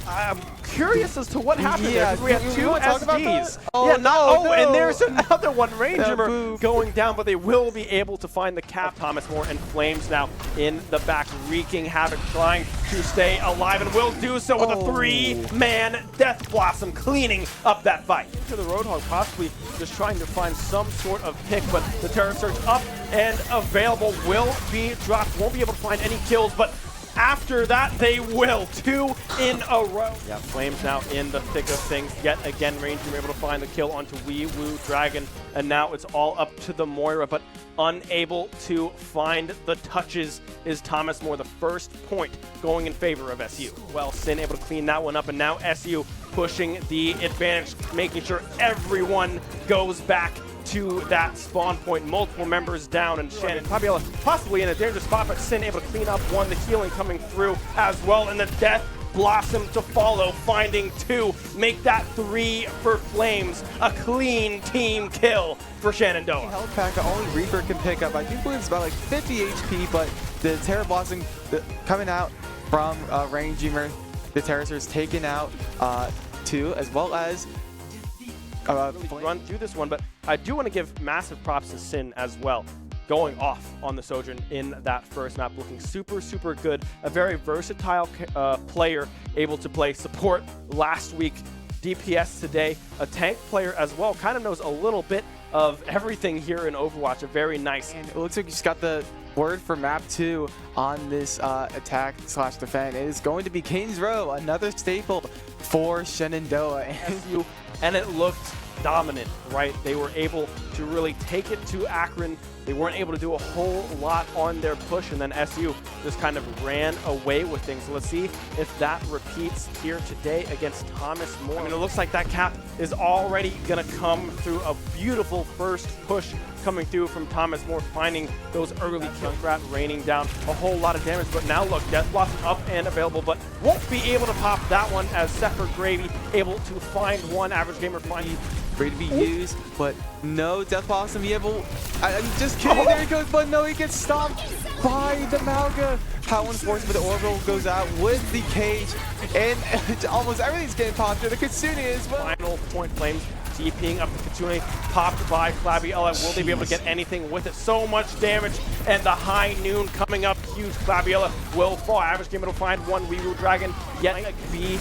I'm curious as to what happened there, because we have two SDs. Oh, yeah, no. and there's another one, Ranger going down, but they will be able to find the cap. Thomas More and Flames now in the back, wreaking havoc, trying to stay alive, and will do so with a three-man Death Blossom, cleaning up that fight. To the Roadhog, possibly just trying to find some sort of pick, but the Terror Surge up and available, will be dropped, won't be able to find any kills, but after that, they will. 2 in a row. Yeah, Flames now in the thick of things. Yet again, Ranger able to find the kill onto Wee Woo Dragon. And now it's all up to the Moira, but unable to find the touches is Thomas More. The first point going in favor of SU. Well, Sin able to clean that one up, and now SU pushing the advantage, making sure everyone goes back to that spawn point. Multiple members down, and Shannon Fabiola possibly in a dangerous spot, but Sin able to clean up one. The healing coming through as well, and the Death Blossom to follow, finding 2. Make that 3 for Flames. A clean team kill for Shenandoah. Health pack that only Reaper can pick up. I do believe it's about like 50 HP, but the Terror Blossom coming out from Rain Dreamer. The Terror is taken out 2, as well as really run through this one, but I do want to give massive props to Sin as well. Going off on the Sojourn in that first map, looking super, super good. A very versatile player, able to play support last week, DPS today, a tank player as well. Kind of knows a little bit of everything here in Overwatch. A very nice. And it looks like he's got the word for map 2 on this attack/defend. It is going to be King's Row, another staple for Shenandoah. And it looked dominant, right? They were able to really take it to Akron. They weren't able to do a whole lot on their push, and then SU just kind of ran away with things. So let's see if that repeats here today against Thomas More. I mean, it looks like that cap is already going to come through. A beautiful first push coming through from Thomas More, finding those early kills. Rat raining down a whole lot of damage, but now look, Death Blossom up and available, but won't be able to pop that one as Sepher Gravy able to find one. Average Gamer finding free to be used, but no Death Blossom be able. I'm just kidding. There he goes, but no, he gets stopped by the Malga. How unfortunate, but the Orbital goes out with the cage, and almost everything's getting popped here. The Kitsune as well. Final point, Flames TPing up the Kitsune, popped by Flabiella. Will they be able to get anything with it? So much damage, and the High Noon coming up huge. Flabiella will fall. Average Gamer will find one. Wee Woo Dragon yet be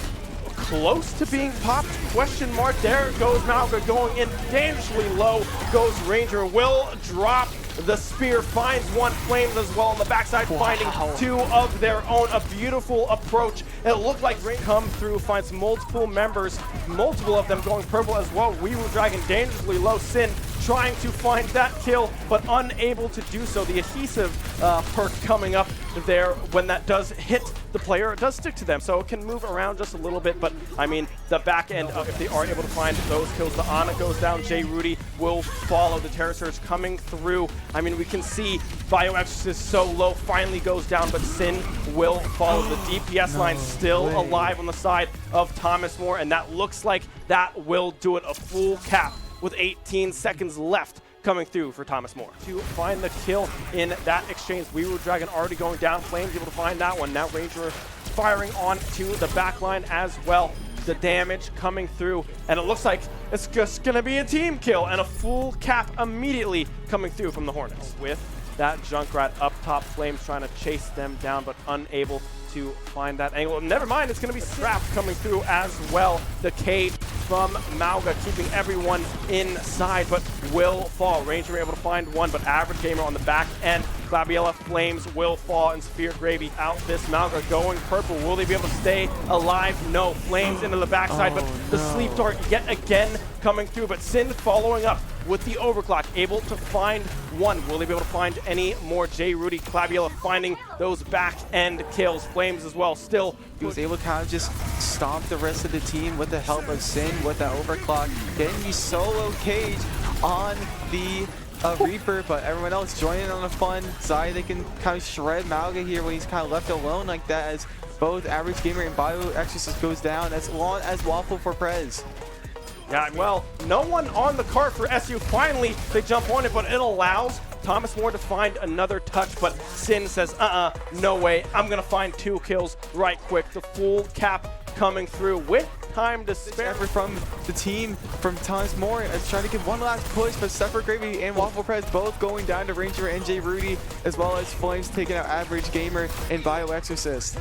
close to being popped, question mark. There goes Malga going in dangerously low. Goes Ranger, will drop the spear, finds one. Flames as well on the backside, finding 2 of their own. A beautiful approach. It looked like Rain come through, finds multiple members, multiple of them going purple as well. Wee Woo Dragon dangerously low. Sin trying to find that kill, but unable to do so. The adhesive perk coming up there, when that does hit the player, it does stick to them, so it can move around just a little bit. But I mean, the back end, if they are able to find those kills, the Ana goes down. J. Rudy will follow. The Terror Surge coming through. I mean, we can see BioExorcist so low, finally goes down, but Sin will follow. The DPS line still alive on the side of Thomas More, and that looks like that will do it. A full cap with 18 seconds left coming through for Thomas More to find the kill in that exchange. Wee Woo Dragon already going down. Flames able to find that one. Now Ranger firing on to the back line as well. the damage coming through, and it looks like it's just gonna be a team kill and a full cap immediately coming through from the Hornets. With that Junkrat up top, Flames trying to chase them down, but unable to find that angle. Never mind, it's going to be Scrap coming through as well. The Cade from Mauga keeping everyone inside, but will fall. Ranger able to find one, but Average Gamer on the back end. Glabiella Flames will fall, and Severe Gravy out this. Mauga going purple. Will they be able to stay alive? No. Flames into the backside, but the sleep dart yet again coming through, but Sin following up with the overclock, able to find one. Will they be able to find any more? J. Rudy, Glabiella finding those back end kills. Flames as well, still. He was able to kind of just stomp the rest of the team with the help of Sin with that overclock, getting the solo cage on the Reaper, but everyone else joining on the fun side. They can kind of shred Mauga here when he's kind of left alone like that, as both Average Gamer and Bio Exorcist goes down, as long as Waffle for Prez. Yeah, well, no one on the cart for SU. Finally, they jump on it, but it allows Thomas More to find another touch, but Sin says, no way. I'm going to find 2 kills right quick. The full cap coming through with time to spare. Effort from the team from Thomas More is trying to get one last push, but Separate Gravy and Waffle Press both going down to Ranger and J. Rudy, as well as Flames taking out Average Gamer and Bio Exorcist.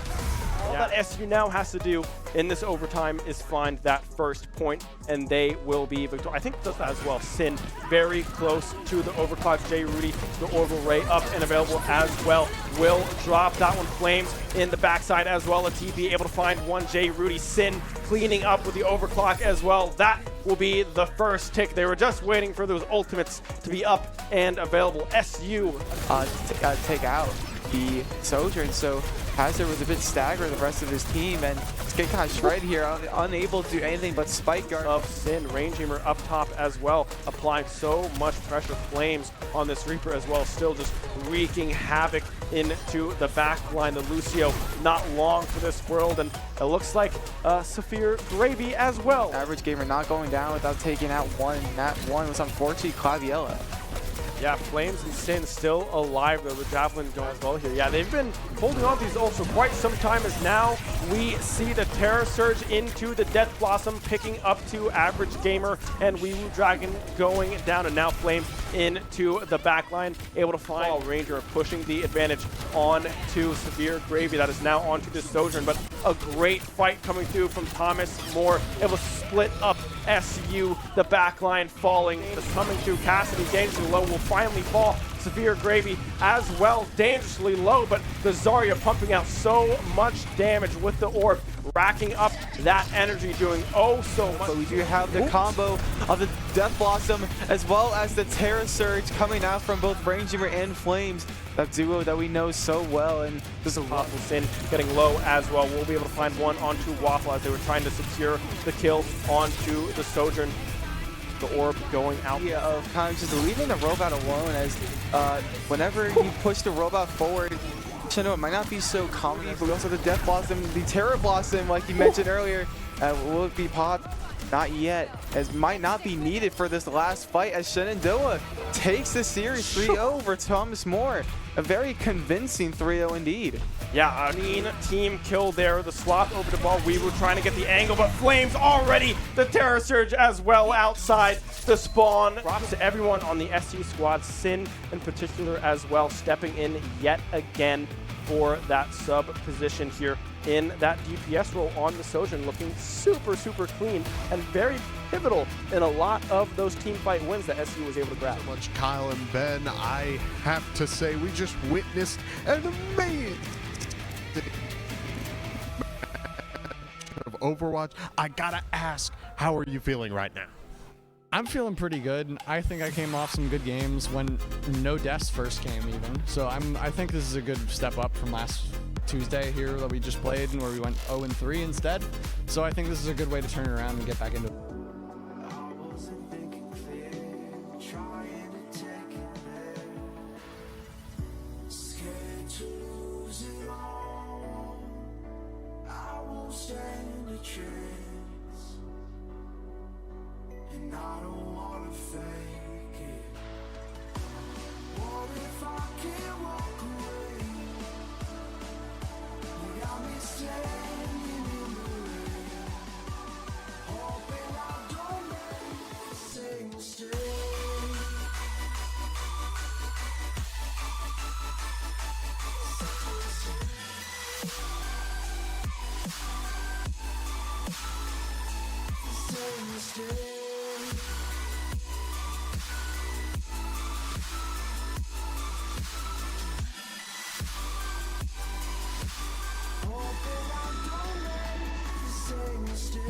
All that SU now has to do in this overtime is find that first point, and they will be victorious. I think just as well, Sin very close to the overclock. J. Rudy, the Orbital Ray up and available as well. Will drop that one. Flames in the backside as well. A TP able to find one. J. Rudy, Sin cleaning up with the overclock as well. That will be the first tick. They were just waiting for those ultimates to be up and available. SU take out the Sojourn, so Hazard was a bit staggered the rest of his team, and it's getting kind of shredded here, unable to do anything but spike guard. Of Sin, Rangehammer up top as well, applying so much pressure. Flames on this Reaper as well, still just wreaking havoc into the back line. The Lucio not long for this world, and it looks like Severe Gravy as well. Average Gamer not going down without taking out one. That one was unfortunately Glabiella. Yeah, Flames and Sin still alive though. The Javelin going as well here. Yeah, they've been holding on to these ults for quite some time, as now we see the Terror Surge into the Death Blossom, picking up to Average Gamer and Weewoo Dragon going down, and now Flames into the backline, able to find Ranger pushing the advantage on to Severe Gravy. That is now onto the Sojourn, but a great fight coming through from Thomas More. It was split up SU, the backline falling. It's coming through. Cassidy dangerously low will finally fall. Severe Gravy as well, dangerously low, but the Zarya pumping out so much damage with the orb, racking up that energy, doing oh so much. But we do have the combo of the Death Blossom as well as the Terror Surge coming out from both Ranger and Flames, that duo that we know so well. And this is Waffle Sin getting low as well. We'll be able to find one onto Waffle as they were trying to secure the kill onto the Sojourn. The orb going out. Yeah, of kind of just leaving the robot alone, as whenever you push the robot forward, Shenandoah might not be so comedy, but we also have the Death Blossom, the Terror Blossom, like you mentioned earlier. Will it be popped? Not yet, as might not be needed for this last fight, as Shenandoah takes the series 3-0 over Thomas More. A very convincing 3-0 indeed. Yeah, a mean team kill there. The swap over to ball. We were trying to get the angle, but Flames already the Terror Surge as well outside the spawn. Props to everyone on the SU squad, Sin in particular as well, stepping in yet again for that sub position here in that DPS role on the Sojourn, looking super, super clean and very pivotal in a lot of those team fight wins that SU was able to grab. So much, Kyle and Ben. I have to say, we just witnessed an amazing of Overwatch. I gotta ask, how are you feeling right now? I'm feeling pretty good. I think I came off some good games when no deaths first came even. So I think this is a good step up from last Tuesday here that we just played, and where we went 0-3 instead. So I think this is a good way to turn it around and get back into it. same mistake. Hoping I don't make the same mistake.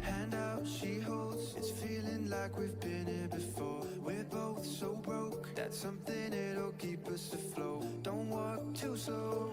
Hand out, she holds. It's feeling like we've been here before. We're both so broke. That's something that'll keep us afloat. Don't walk too slow.